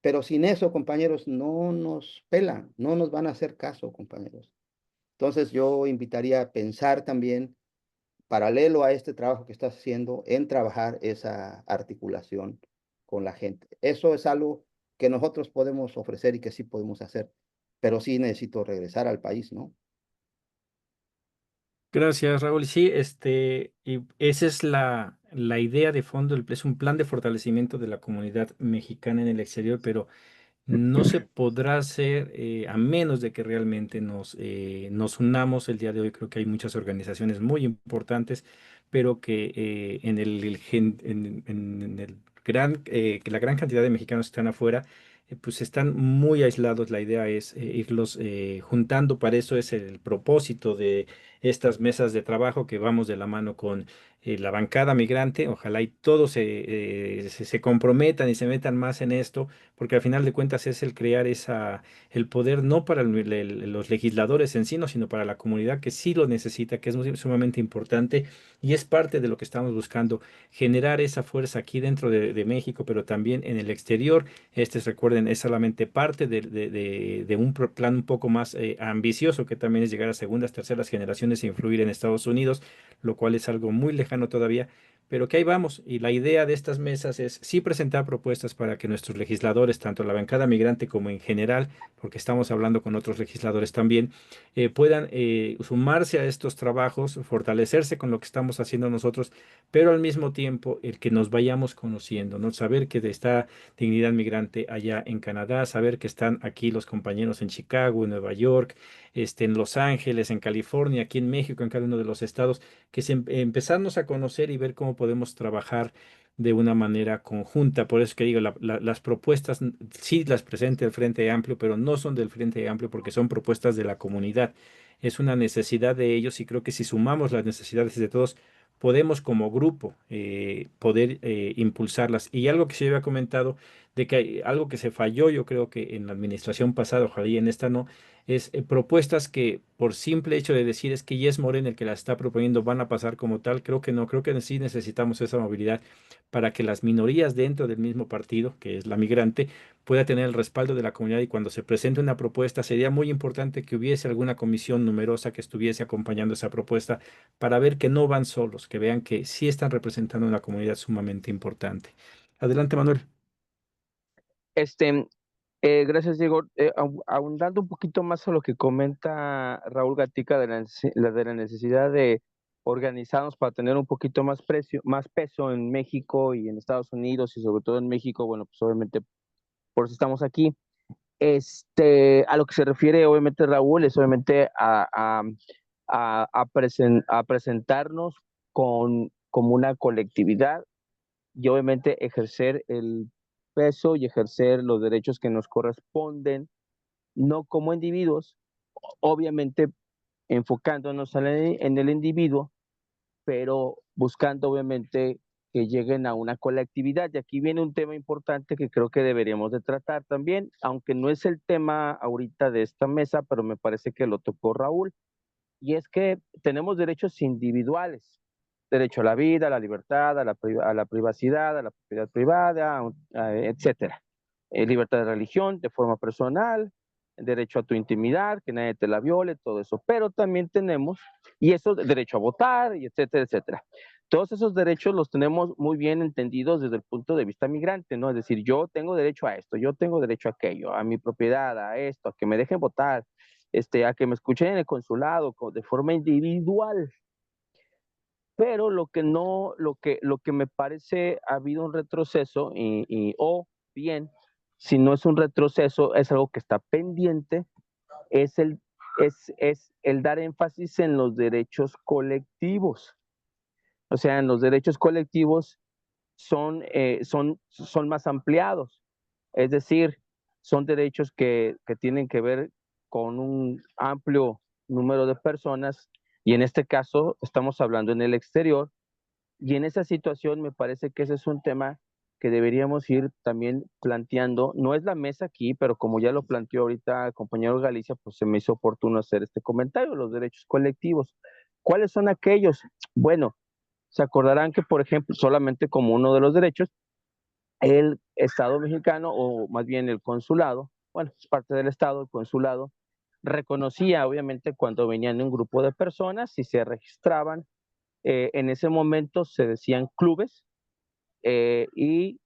pero sin eso, compañeros, no nos pelan, no nos van a hacer caso, compañeros. Entonces yo invitaría a pensar también, paralelo a este trabajo que estás haciendo, en trabajar esa articulación con la gente. Eso es algo que nosotros podemos ofrecer y que sí podemos hacer, pero sí necesito regresar al país, ¿no? Gracias, Raúl. Sí, y esa es la idea de fondo, es un plan de fortalecimiento de la comunidad mexicana en el exterior, pero no se podrá hacer a menos de que realmente nos unamos. El día de hoy creo que hay muchas organizaciones muy importantes, pero que en el que la gran cantidad de mexicanos que están afuera, pues están muy aislados. La idea es irlos juntando. Para eso es el propósito de estas mesas de trabajo que vamos de la mano con la bancada migrante. Ojalá y todos se comprometan y se metan más en esto, porque al final de cuentas es el crear el poder no para los legisladores en sí, no, sino para la comunidad que sí lo necesita, que es sumamente importante y es parte de lo que estamos buscando, generar esa fuerza aquí dentro de México, pero también en el exterior. Recuerden, es solamente parte de un plan un poco más ambicioso, que también es llegar a segundas, terceras generaciones e influir en Estados Unidos, lo cual es algo muy lejano todavía, pero que ahí vamos. Y la idea de estas mesas es sí presentar propuestas para que nuestros legisladores, tanto la bancada migrante como en general, porque estamos hablando con otros legisladores también, puedan sumarse a estos trabajos, fortalecerse con lo que estamos haciendo nosotros, pero al mismo tiempo el que nos vayamos conociendo, ¿no? Saber que está Dignidad Migrante allá en Canadá, saber que están aquí los compañeros en Chicago, en Nueva York, en Los Ángeles, en California, aquí en México, en cada uno de los estados, que empezarnos a conocer y ver cómo podemos trabajar de una manera conjunta. Por eso que digo, las propuestas sí las presenta el Frente Amplio, pero no son del Frente Amplio porque son propuestas de la comunidad. Es una necesidad de ellos y creo que si sumamos las necesidades de todos, podemos como grupo poder impulsarlas. Y algo que se había comentado, de que algo que se falló, yo creo que en la administración pasada, ojalá y en esta no, es propuestas que por simple hecho de decir es que Yes Morena el que las está proponiendo van a pasar como tal. Creo que no, creo que sí necesitamos esa movilidad para que las minorías dentro del mismo partido, que es la migrante, pueda tener el respaldo de la comunidad, y cuando se presente una propuesta sería muy importante que hubiese alguna comisión numerosa que estuviese acompañando esa propuesta para ver que no van solos, que vean que sí están representando una comunidad sumamente importante. Adelante, Manuel. Este, Gracias, Diego. Ahondando un poquito más a lo que comenta Raúl Gatica de la necesidad de organizarnos para tener un poquito más peso en México y en Estados Unidos y sobre todo en México, bueno, pues obviamente por eso estamos aquí. A lo que se refiere obviamente Raúl es obviamente a presentarnos como una colectividad y obviamente ejercer el peso y ejercer los derechos que nos corresponden, no como individuos, obviamente enfocándonos en el individuo, pero buscando obviamente que lleguen a una colectividad. Y aquí viene un tema importante que creo que deberíamos de tratar también, aunque no es el tema ahorita de esta mesa, pero me parece que lo tocó Raúl, y es que tenemos derechos individuales, derecho a la vida, a la libertad, a la privacidad, a la propiedad privada, etcétera. Libertad de religión de forma personal, derecho a tu intimidad, que nadie te la viole, todo eso. Pero también tenemos, y eso, derecho a votar, y etcétera, etcétera. Todos esos derechos los tenemos muy bien entendidos desde el punto de vista migrante, ¿no? Es decir, yo tengo derecho a esto, yo tengo derecho a aquello, a mi propiedad, a esto, a que me dejen votar, a que me escuchen en el consulado de forma individual. Pero lo que me parece ha habido un retroceso o bien, si no es un retroceso, es algo que está pendiente, es el dar énfasis en los derechos colectivos. O sea, en los derechos colectivos son más ampliados. Es decir, son derechos que tienen que ver con un amplio número de personas y en este caso estamos hablando en el exterior y en esa situación me parece que ese es un tema que deberíamos ir también planteando. No es la mesa aquí, pero como ya lo planteó ahorita el compañero Galicia, pues se me hizo oportuno hacer este comentario, los derechos colectivos. ¿Cuáles son aquellos? Bueno, se acordarán que, por ejemplo, solamente como uno de los derechos, el Estado mexicano, o más bien el consulado, bueno, es parte del Estado, el consulado, reconocía obviamente cuando venían un grupo de personas y se registraban, en ese momento se decían clubes y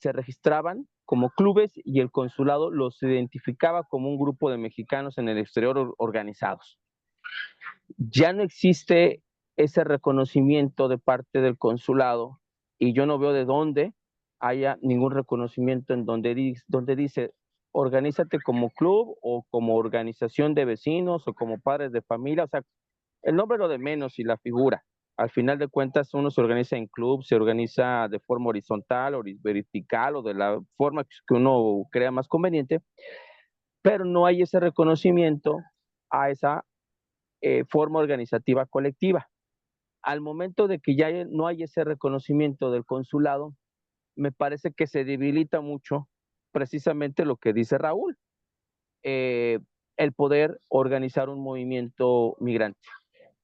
se registraban como clubes y el consulado los identificaba como un grupo de mexicanos en el exterior organizados. Ya no existe ese reconocimiento de parte del consulado y yo no veo de dónde haya ningún reconocimiento en donde dice organízate como club o como organización de vecinos o como padres de familia, o sea, el nombre lo de menos y la figura. Al final de cuentas uno se organiza en club, se organiza de forma horizontal o vertical o de la forma que uno crea más conveniente, pero no hay ese reconocimiento a esa forma organizativa colectiva. Al momento de que ya no hay ese reconocimiento del consulado, me parece que se debilita mucho precisamente lo que dice Raúl, el poder organizar un movimiento migrante.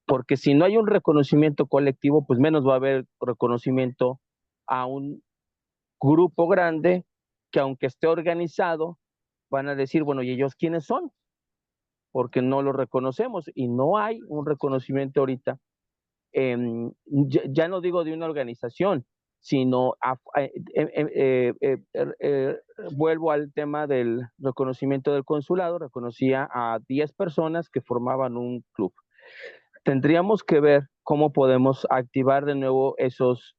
Porque si no hay un reconocimiento colectivo, pues menos va a haber reconocimiento a un grupo grande que aunque esté organizado, van a decir, bueno, ¿y ellos quiénes son? Porque no lo reconocemos y no hay un reconocimiento ahorita. Ya no digo de una organización, sino vuelvo al tema del reconocimiento del consulado, reconocía a 10 personas que formaban un club. Tendríamos que ver cómo podemos activar de nuevo esos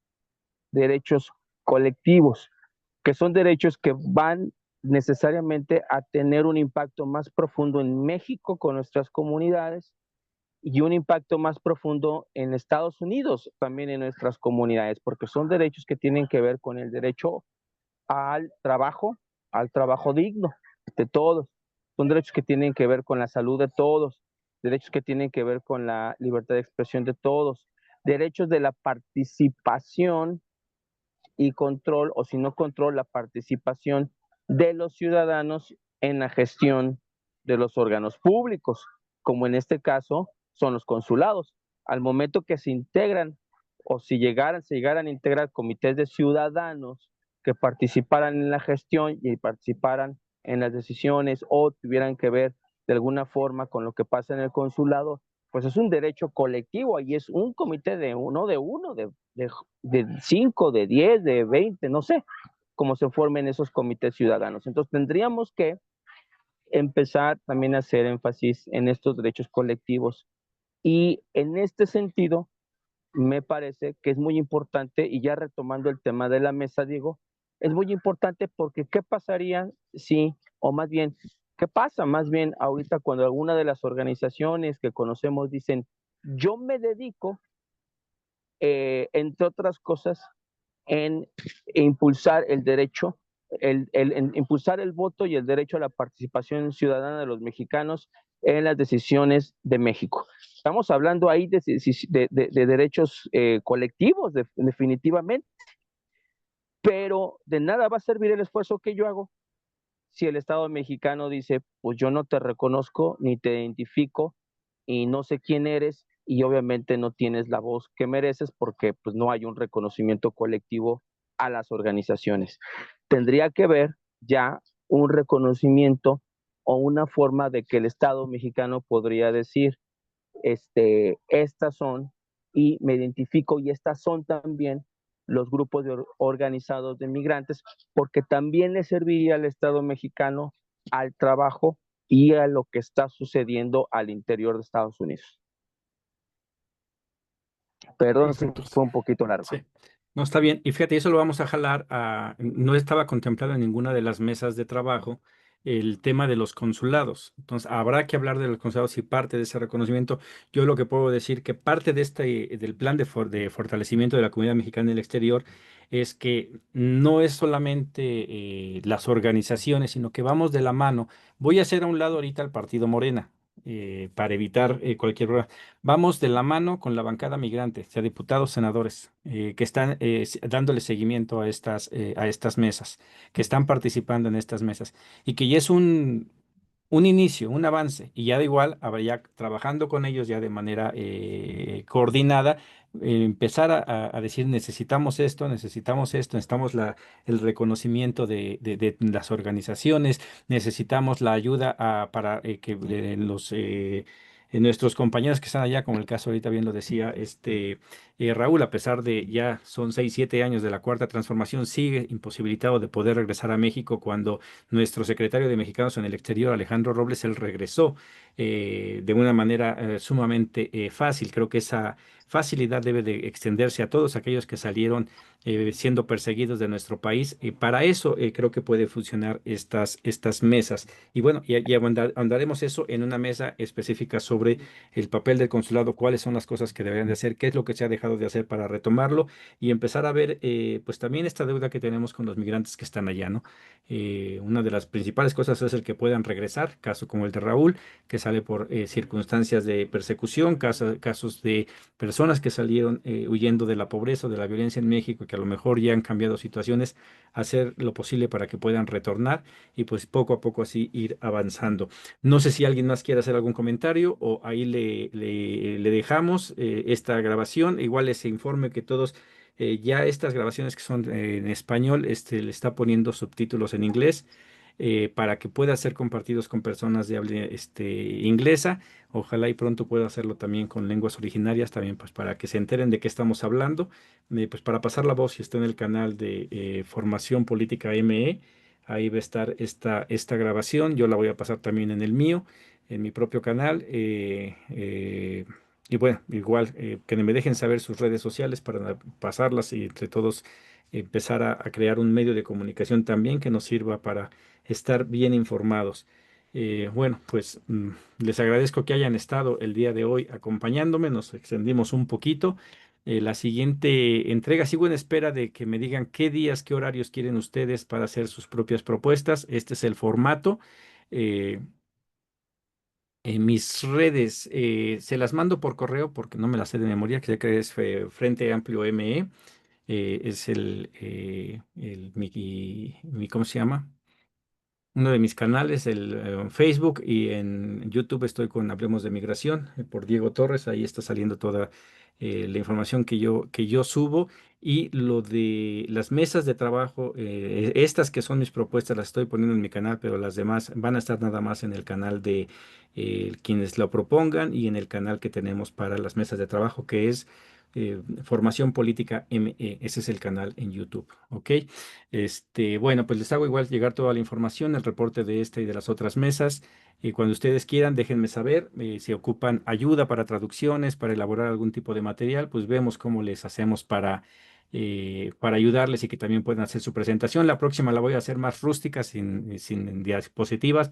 derechos colectivos, que son derechos que van necesariamente a tener un impacto más profundo en México con nuestras comunidades y un impacto más profundo en Estados Unidos, también en nuestras comunidades, porque son derechos que tienen que ver con el derecho al trabajo digno de todos. Son derechos que tienen que ver con la salud de todos, derechos que tienen que ver con la libertad de expresión de todos, derechos de la participación y control, o si no control, la participación de los ciudadanos en la gestión de los órganos públicos, como en este caso son los consulados. Al momento que se integran o se llegaran a integrar comités de ciudadanos que participaran en la gestión y participaran en las decisiones o tuvieran que ver de alguna forma con lo que pasa en el consulado, pues es un derecho colectivo y es un comité de 5, de 10, de 20, no sé, como se formen esos comités ciudadanos. Entonces tendríamos que empezar también a hacer énfasis en estos derechos colectivos. Y en este sentido, me parece que es muy importante, y ya retomando el tema de la mesa, Diego, es muy importante porque ¿qué pasaría si, o más bien, qué pasa más bien ahorita cuando alguna de las organizaciones que conocemos dicen, yo me dedico, entre otras cosas, en impulsar el derecho, en impulsar el voto y el derecho a la participación ciudadana de los mexicanos en las decisiones de México? Estamos hablando ahí de derechos colectivos, definitivamente, pero de nada va a servir el esfuerzo que yo hago si el Estado mexicano dice, pues yo no te reconozco ni te identifico y no sé quién eres y obviamente no tienes la voz que mereces porque pues no hay un reconocimiento colectivo a las organizaciones. Tendría que ver ya un reconocimiento o una forma de que el Estado mexicano podría decir, estas son, y me identifico, y estas son también los grupos organizados de migrantes, porque también le serviría al Estado mexicano al trabajo y a lo que está sucediendo al interior de Estados Unidos. Perdón, Perfecto. fue un poquito largo. Sí. No, está bien. Y fíjate, eso lo vamos a jalar no estaba contemplado en ninguna de las mesas de trabajo el tema de los consulados. Entonces, habrá que hablar de los consulados y parte de ese reconocimiento. Yo lo que puedo decir que parte de del plan de fortalecimiento de la comunidad mexicana en el exterior es que no es solamente las organizaciones, sino que vamos de la mano. Voy a hacer a un lado ahorita al partido Morena. Para evitar cualquier problema. Vamos de la mano con la bancada migrante, sea diputados, senadores, que están dándole seguimiento a estas mesas, que están participando en estas mesas, y que ya es un inicio, un avance, y ya de igual habría trabajando con ellos ya de manera coordinada, empezar a decir necesitamos esto, necesitamos el reconocimiento de las organizaciones, necesitamos la ayuda para que nuestros compañeros que están allá, como el caso ahorita bien lo decía Raúl, a pesar de ya son 6, 7 años de la Cuarta Transformación, sigue imposibilitado de poder regresar a México cuando nuestro secretario de Mexicanos en el exterior, Alejandro Robles, él regresó de una manera sumamente fácil. Creo que esa facilidad debe de extenderse a todos aquellos que salieron siendo perseguidos de nuestro país. Y para eso creo que puede funcionar estas mesas. Y bueno, y ahondaremos eso en una mesa específica sobre el papel del consulado, cuáles son las cosas que deberían de hacer, qué es lo que se ha dejado de hacer para retomarlo y empezar a ver pues también esta deuda que tenemos con los migrantes que están allá, ¿no? Una de las principales cosas es el que puedan regresar, caso como el de Raúl, que sale por circunstancias de persecución, casos de personas que salieron huyendo de la pobreza o de la violencia en México, que a lo mejor ya han cambiado situaciones, hacer lo posible para que puedan retornar y pues poco a poco así ir avanzando. No sé si alguien más quiere hacer algún comentario o ahí le dejamos esta grabación. Igual ese informe que todos, ya estas grabaciones que son en español, le está poniendo subtítulos en inglés para que pueda ser compartidos con personas de habla inglesa. Ojalá y pronto pueda hacerlo también con lenguas originarias, también pues para que se enteren de qué estamos hablando, pues para pasar la voz. Si está en el canal de Formación Política ME, ahí va a estar esta grabación. Yo la voy a pasar también en el mío, en mi propio canal. Y bueno, igual que me dejen saber sus redes sociales para pasarlas y entre todos empezar a crear un medio de comunicación también que nos sirva para estar bien informados. Bueno, pues les agradezco que hayan estado el día de hoy acompañándome, nos extendimos un poquito. La siguiente entrega, sigo en espera de que me digan qué días, qué horarios quieren ustedes para hacer sus propias propuestas. Este es el formato. Eh, en mis redes se las mando por correo porque no me las sé de memoria, que sé que es Frente Amplio ME. Es ¿cómo se llama? Uno de mis canales, en Facebook, y en YouTube estoy con Hablemos de Migración por Diego Torres. Ahí está saliendo toda la información que yo subo. Y lo de las mesas de trabajo, estas que son mis propuestas, las estoy poniendo en mi canal, pero las demás van a estar nada más en el canal de quienes lo propongan y en el canal que tenemos para las mesas de trabajo, que es Formación Política ME, ese es el canal en YouTube, ¿ok? Bueno, pues les hago igual llegar toda la información, el reporte de esta y de las otras mesas. Y cuando ustedes quieran, déjenme saber si ocupan ayuda para traducciones, para elaborar algún tipo de material, pues vemos cómo les hacemos para ayudarles y que también puedan hacer su presentación. La próxima la voy a hacer más rústica, sin diapositivas,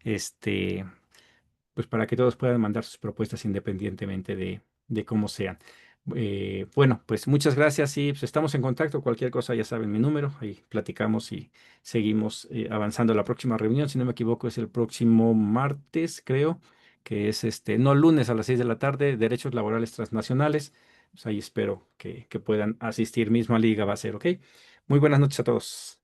este, pues para que todos puedan mandar sus propuestas independientemente de cómo sean. Bueno, pues muchas gracias y pues estamos en contacto. Cualquier cosa ya saben mi número, ahí platicamos y seguimos avanzando. La próxima reunión, si no me equivoco, es el próximo martes, creo, que es no lunes a las 6 de la tarde, Derechos Laborales Transnacionales. Pues ahí espero que puedan asistir. Misma liga va a ser, ¿ok? Muy buenas noches a todos.